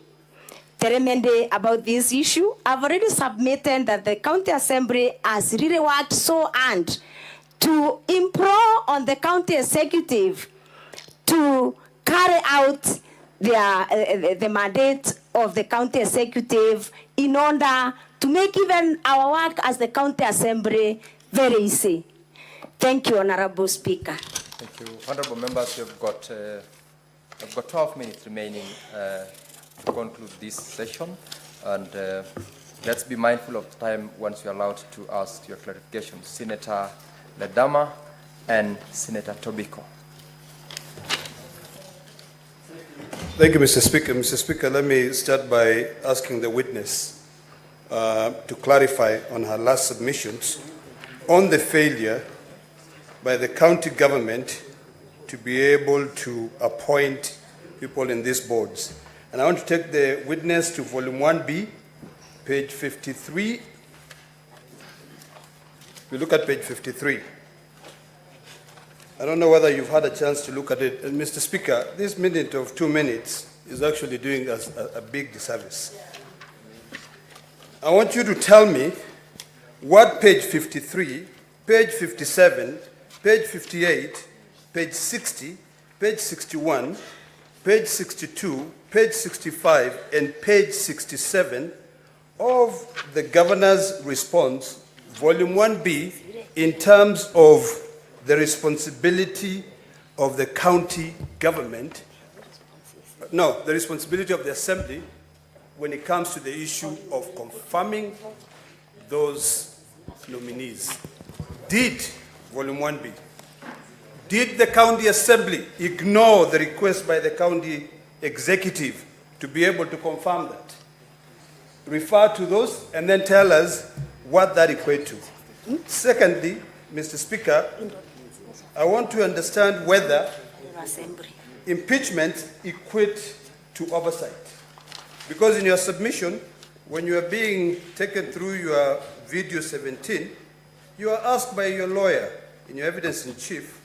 Speaker 6: I've already submitted that the County Assembly has really worked so hard to implore on the County Executive to carry out the mandate of the County Executive in order to make even our work as the County Assembly very easy. Thank you, Honorable Speaker.
Speaker 2: Thank you. Honorable members, you've got 12 minutes remaining to conclude this session, and let's be mindful of time once you're allowed to ask your clarifications. Senator Ledama and Senator Tobiko.
Speaker 14: Thank you, Mr. Speaker. Mr. Speaker, let me start by asking the witness to clarify on her last submissions on the failure by the county government to be able to appoint people in these boards. And I want to take the witness to volume 1B, page 53. We look at page 53. I don't know whether you've had a chance to look at it. And Mr. Speaker, this minute of 2 minutes is actually doing us a big disservice. I want you to tell me what page 53, page 57, page 58, page 60, page 61, page 62, page 65, and page 67 of the Governor's response, volume 1B, in terms of the responsibility of the county government, no, the responsibility of the assembly when it comes to the issue of confirming those nominees. Did, volume 1B, did the county assembly ignore the request by the county executive to be able to confirm that? Refer to those and then tell us what that equates to. Secondly, Mr. Speaker, I want to understand whether impeachment equates to oversight. Because in your submission, when you are being taken through your video 17, you are asked by your lawyer in your evidence in chief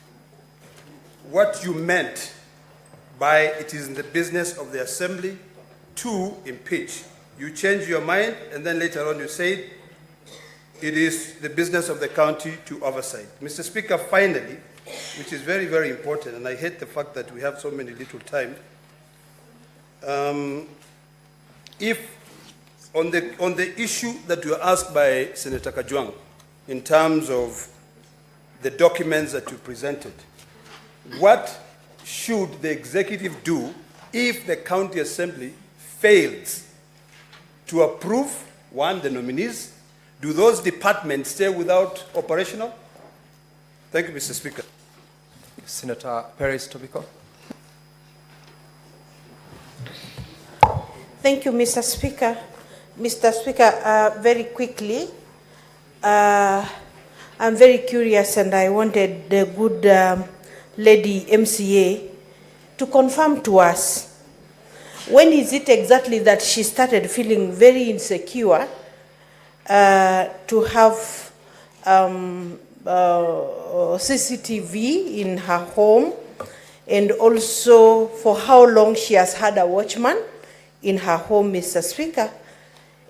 Speaker 14: what you meant by it is in the business of the assembly to impeach. You change your mind, and then later on you said it is the business of the county to oversight. Mr. Speaker, finally, which is very, very important, and I hate the fact that we have so many little time, if on the issue that you were asked by Senator Kajwang in terms of the documents that you presented, what should the executive do if the county assembly fails to approve, one, the nominees? Do those departments stay without operational? Thank you, Mr. Speaker.
Speaker 2: Senator Perez Tobiko.
Speaker 12: Thank you, Mr. Speaker. Mr. Speaker, very quickly, I'm very curious, and I wanted the good lady MCA to confirm to us, when is it exactly that she started feeling very insecure to have CCTV in her home, and also for how long she has had a watchman in her home, Mr. Speaker,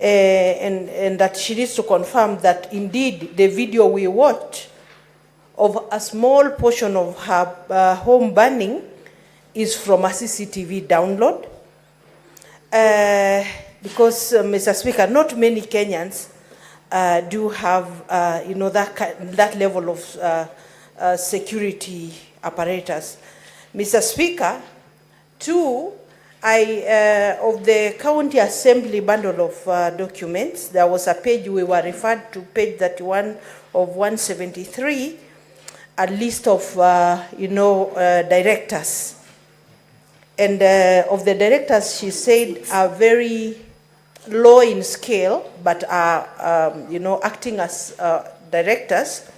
Speaker 12: and that she needs to confirm that indeed the video we watched of a small portion of her home burning is from a CCTV download. Because, Mr. Speaker, not many Kenyans do have, that level of security apparatus. Mr. Speaker, two, of the county assembly bundle of documents, there was a page we were referred to, page 31 of 173, a list of, directors. And of the directors, she said, are very low in scale, but are, acting as directors.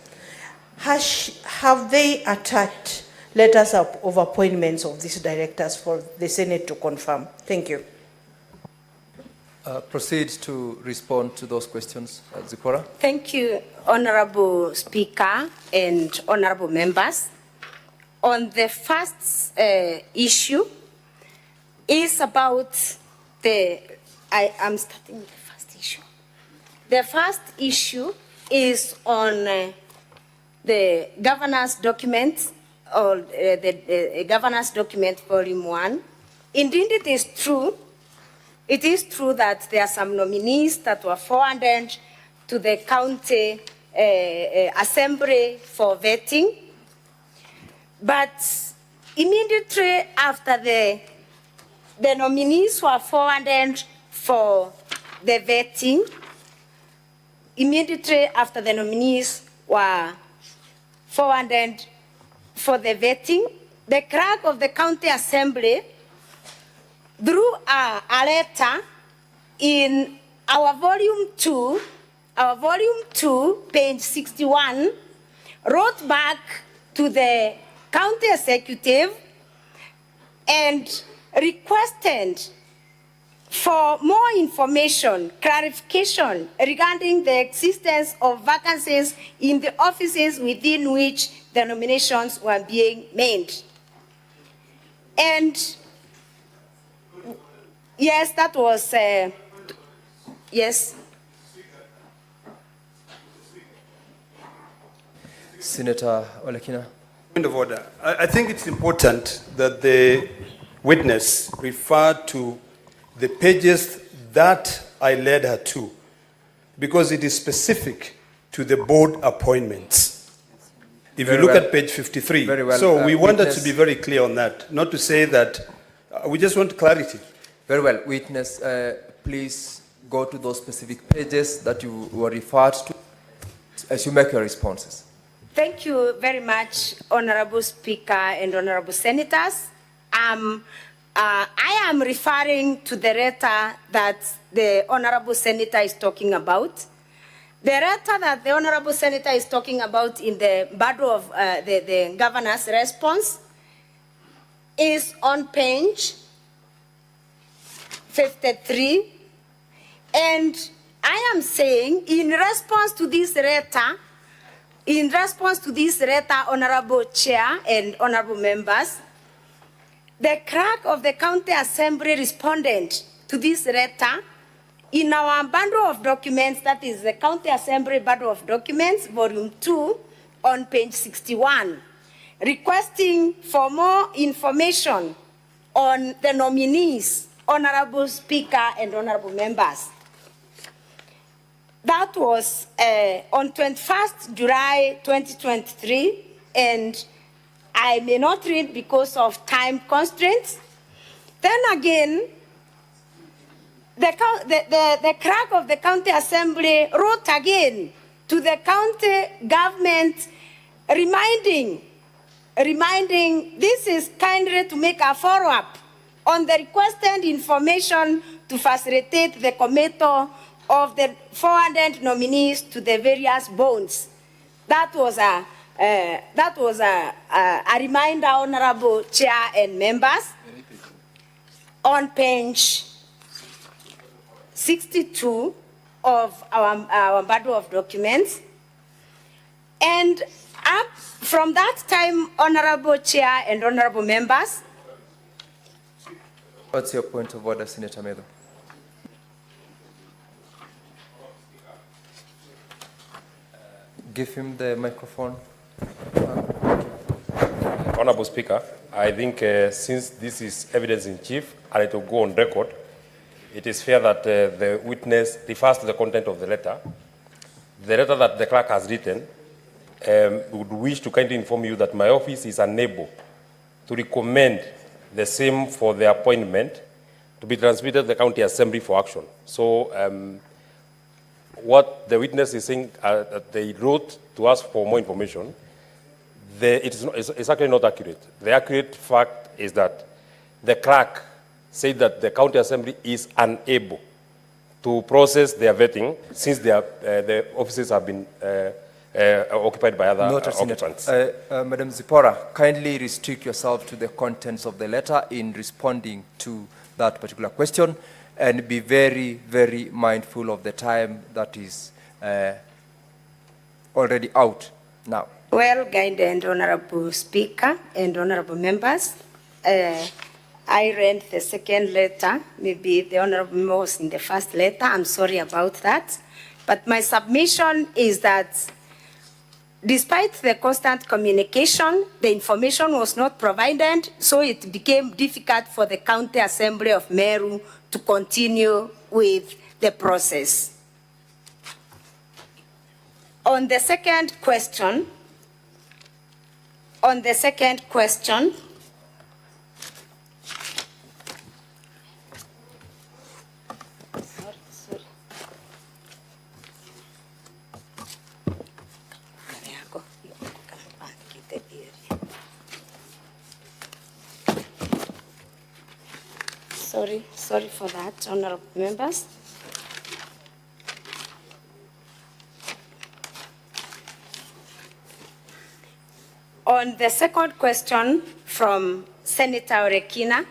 Speaker 12: Have they attached letters of appointments of these directors for the Senate to confirm? Thank you.
Speaker 2: Proceed to respond to those questions, Zipporah.
Speaker 6: Thank you, Honorable Speaker and honorable members. On the first issue, is about I am starting with the first issue. The first issue is on the governor's document, or the governor's document volume 1. Indeed, it is true. It is true that there are some nominees that were forwarded to the county assembly for vetting. But immediately after the nominees were forwarded for the vetting, immediately after the nominees were forwarded for the vetting, the clerk of the county assembly drew a letter in our volume 2, page 61, wrote back to the county executive and requested for more information, clarification regarding the existence of vacancies in the offices within which the nominations were being made. And yes, that was, yes.
Speaker 2: Senator Olekina.
Speaker 14: Point of order. I think it's important that the witness refer to the pages that I led her to, because it is specific to the board appointments. If you look at page 53, so we want us to be very clear on that, not to say that we just want clarity.
Speaker 2: Very well. Witness, please go to those specific pages that you were referred to as you make your responses.
Speaker 6: Thank you very much, Honorable Speaker and Honorable Senators. I am referring to the letter that the Honorable Senator is talking about. The letter that the Honorable Senator is talking about in the body of the Governor's response is on page 53. And I am saying, in response to this letter, Honorable Chair and Honorable Members, the clerk of the County Assembly responded to this letter in our bundle of documents, that is the County Assembly bundle of documents, volume 2, on page 61, requesting for more information on the nominees, Honorable Speaker and Honorable Members. That was on 21st July 2023, and I may not read because of time constraints. Then again, the clerk of the County Assembly wrote again to the county government reminding this is kindly to make a follow-up on the requested information to facilitate the committal of the 400 nominees to the various boards. That was a reminder, Honorable Chair and members, on page 62 of our bundle of documents. And up from that time, Honorable Chair and Honorable members.
Speaker 2: What's your point of order, Senator Meru? Give him the microphone.
Speaker 15: Honorable Speaker, I think since this is evidence in chief and it will go on record, it is fair that the witness refers to the content of the letter. The letter that the clerk has written would wish to kindly inform you that my office is unable to recommend the same for the appointment to be transmitted to the County Assembly for action. So what the witness is saying, that they wrote to us for more information, it's actually not accurate. The accurate fact is that the clerk said that the County Assembly is unable to process their vetting since the offices have been occupied by other occupants.
Speaker 2: Madam Zipporah, kindly restrict yourself to the contents of the letter in responding to that particular question, and be very, very mindful of the time that is already out now.
Speaker 6: Well-guided Honorable Speaker and Honorable Members, I read the second letter. Maybe the Honorable Member was in the first letter. I'm sorry about that. But my submission is that despite the constant communication, the information was not provided, so it became difficult for the County Assembly of Meru to continue with the process. On the second question, sorry for that, honorable members. On the second question from Senator Orekina,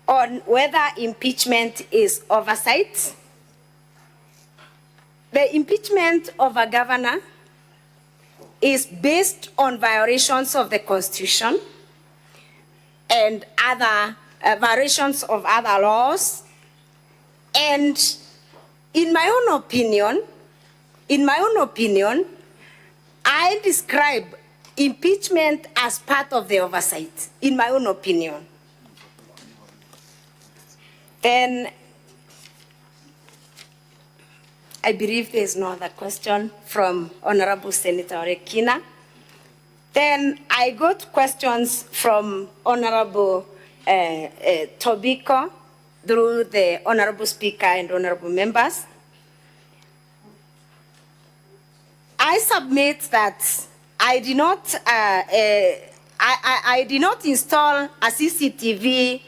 Speaker 6: on whether impeachment is oversight, the impeachment of a governor is based on violations of the Constitution and other violations of other laws. And in my own opinion, I describe impeachment as part of the oversight, in my own opinion. Then I believe there's no other question from Honorable Senator Orekina. Then I got questions from Honorable Tobiko through the Honorable Speaker and Honorable members. I submit that I did not, I did not install a CCTV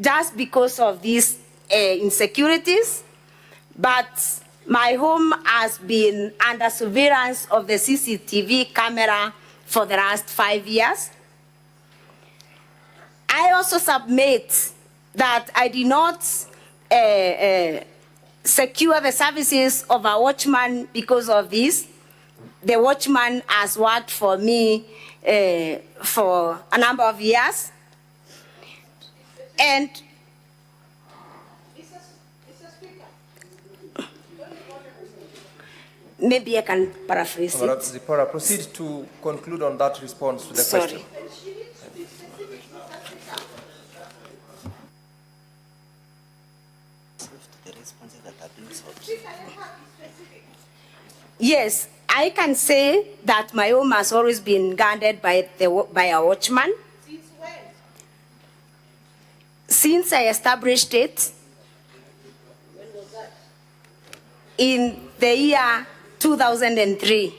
Speaker 6: just because of these insecurities, but my home has been under surveillance of the CCTV camera for the last 5 years. I also submit that I did not secure the services of a watchman because of this. The watchman has worked for me for a number of years. And maybe I can paraphrase it.
Speaker 2: Zipporah, proceed to conclude on that response to the question.
Speaker 6: Yes, I can say that my home has always been guarded by a watchman. Since when? Since I established it. When was that? In the year 2003.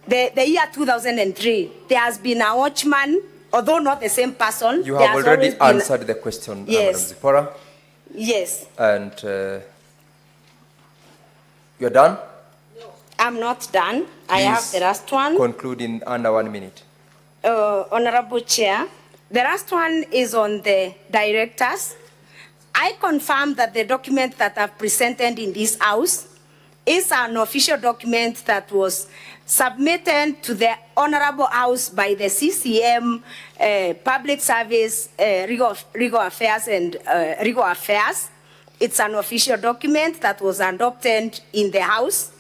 Speaker 6: The year 2003, there has been a watchman, although not the same person.
Speaker 2: You have already answered the question,
Speaker 6: yes.
Speaker 2: Madam Zipporah.
Speaker 6: Yes.
Speaker 2: And you're done?
Speaker 6: No, I'm not done. I have the last one.
Speaker 2: Conclude in under 1 minute.
Speaker 6: Honorable Chair, the last one is on the directors. I confirm that the document that I've presented in this House is an official document that was submitted to the Honorable House by the CCM, Public Service, Legal Affairs and Legal Affairs. It's an official document that was adopted in the House.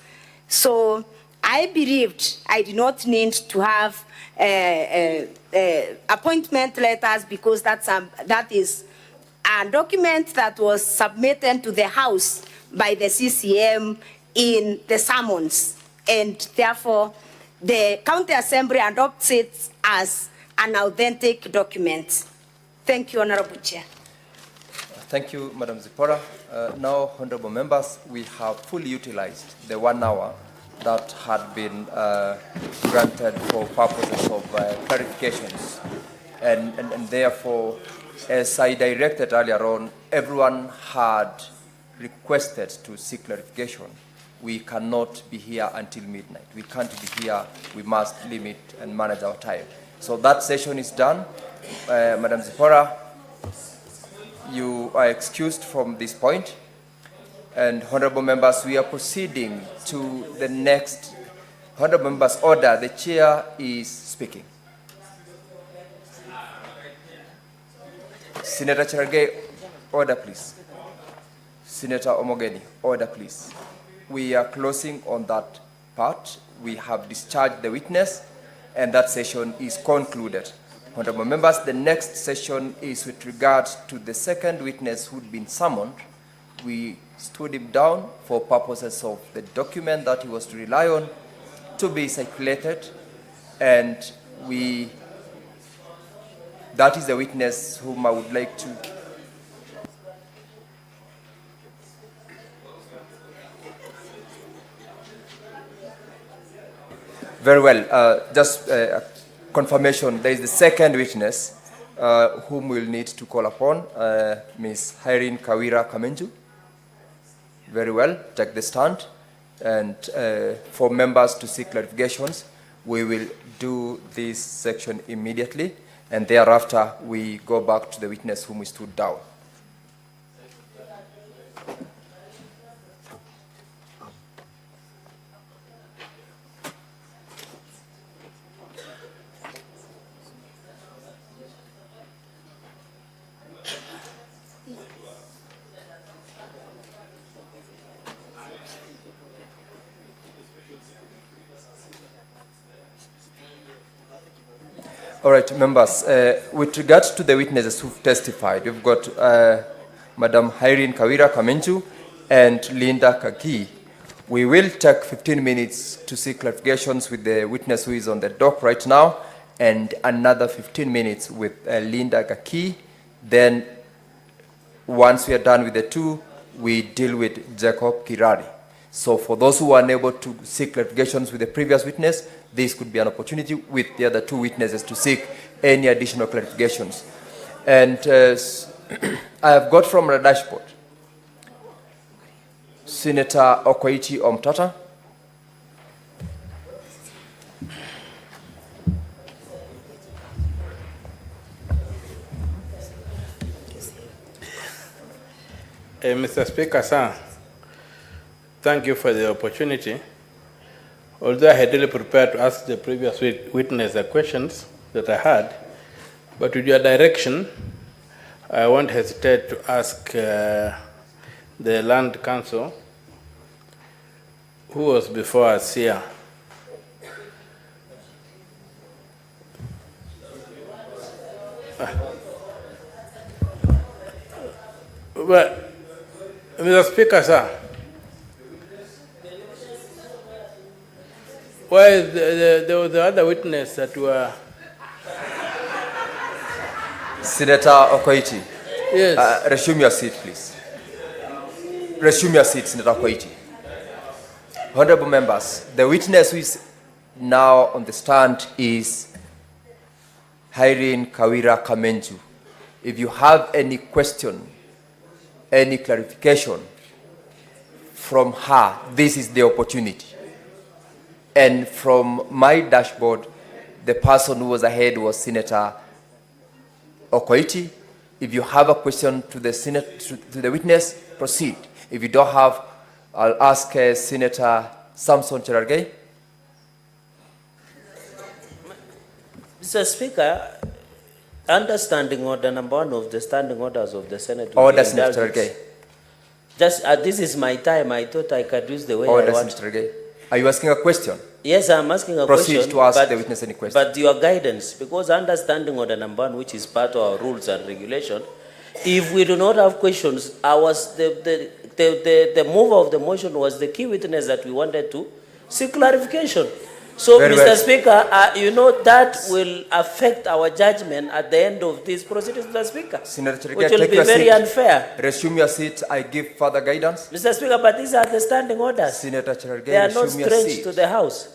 Speaker 6: So I believed I did not need to have appointment letters because that is a document that was submitted to the House by the CCM in the summons. And therefore, the County Assembly adopts it as an authentic document. Thank you, Honorable Chair.
Speaker 2: Thank you, Madam Zipporah. Now, honorable members, we have fully utilized the 1 hour that had been granted for purposes of clarifications. And therefore, as I directed earlier on, everyone had requested to seek clarification. We cannot be here until midnight. We can't be here. We must limit and manage our time. So that session is done. Madam Zipporah, you are excused from this point. And honorable members, we are proceeding to the next honorable members' order. The chair is speaking. Senator Cherargei, order please. Senator Omogeni, order please. We are closing on that part. We have discharged the witness and that session is concluded. Honorable members, the next session is with regard to the second witness who'd been summoned. We stood him down for purposes of the document that he was to rely on to be circulated, and that is the witness whom I would like to very well. Just confirmation, there is the second witness whom we'll need to call upon, Ms. Irene Kawira Kamenju. Very well, take the stand. And for members to seek clarifications, we will do this section immediately, and thereafter we go back to the witness whom we stood down. All right, members, with regards to the witnesses who've testified, we've got Madam Kawira Kamenju and Linda Kaki. We will take 15 minutes to seek clarifications with the witness who is on the dock right now, and another 15 minutes with Linda Kaki. Then, once we are done with the two, we deal with Jacob Kirari. So for those who are unable to seek clarifications with the previous witness, this could be an opportunity with the other two witnesses to seek any additional clarifications. And I have got from the dashboard Senator Okoiti Omtata,
Speaker 16: Mr. Speaker, sir, thank you for the opportunity. Although I had really prepared to ask the previous witness the questions that I had, but with your direction, I won't hesitate to ask the Land Council, who was before us here. But, Mr. Speaker, sir, why is the other witness that were...
Speaker 2: Senator Okoiti.
Speaker 16: Yes.
Speaker 2: Resume your seat, please. Resume your seat, Senator Okoiti. Honorable members, the witness who is now on the stand is Kawira Kamenju. If you have any question, any clarification from her, this is the opportunity. And from my dashboard, the person who was ahead was Senator Okoiti. If you have a question to the to the witness, proceed. If you don't have, I'll ask Senator Samson Cherargei.
Speaker 17: Mr. Speaker, understanding order number 1 of the standing orders of the Senate.
Speaker 2: Order, Senator Cherargei.
Speaker 17: Just this is my time. I thought I could use the way
Speaker 2: Order,
Speaker 17: I want.
Speaker 2: Senator Cherargei. Are you asking a question?
Speaker 17: Yes, I'm asking a question.
Speaker 2: Proceed to ask the witness any question.
Speaker 17: But your guidance, because understanding order number 1, which is part of our rules and regulation, if we do not have questions, the mover of the motion was the key witness that we wanted to seek clarification. So,
Speaker 2: Very
Speaker 17: Mr.
Speaker 2: well.
Speaker 17: Speaker, you know that will affect our judgment at the end of this proceedings, Mr. Speaker,
Speaker 2: Senator Cherargei,
Speaker 17: which will
Speaker 2: take
Speaker 17: be
Speaker 2: your
Speaker 17: very
Speaker 2: seat.
Speaker 17: unfair.
Speaker 2: Resume your seat. I give further guidance.
Speaker 17: Mr. Speaker, but these are the standing orders.
Speaker 2: Senator Cherargei,
Speaker 17: They are not
Speaker 2: resume your
Speaker 17: strange
Speaker 2: seat.
Speaker 17: to the House.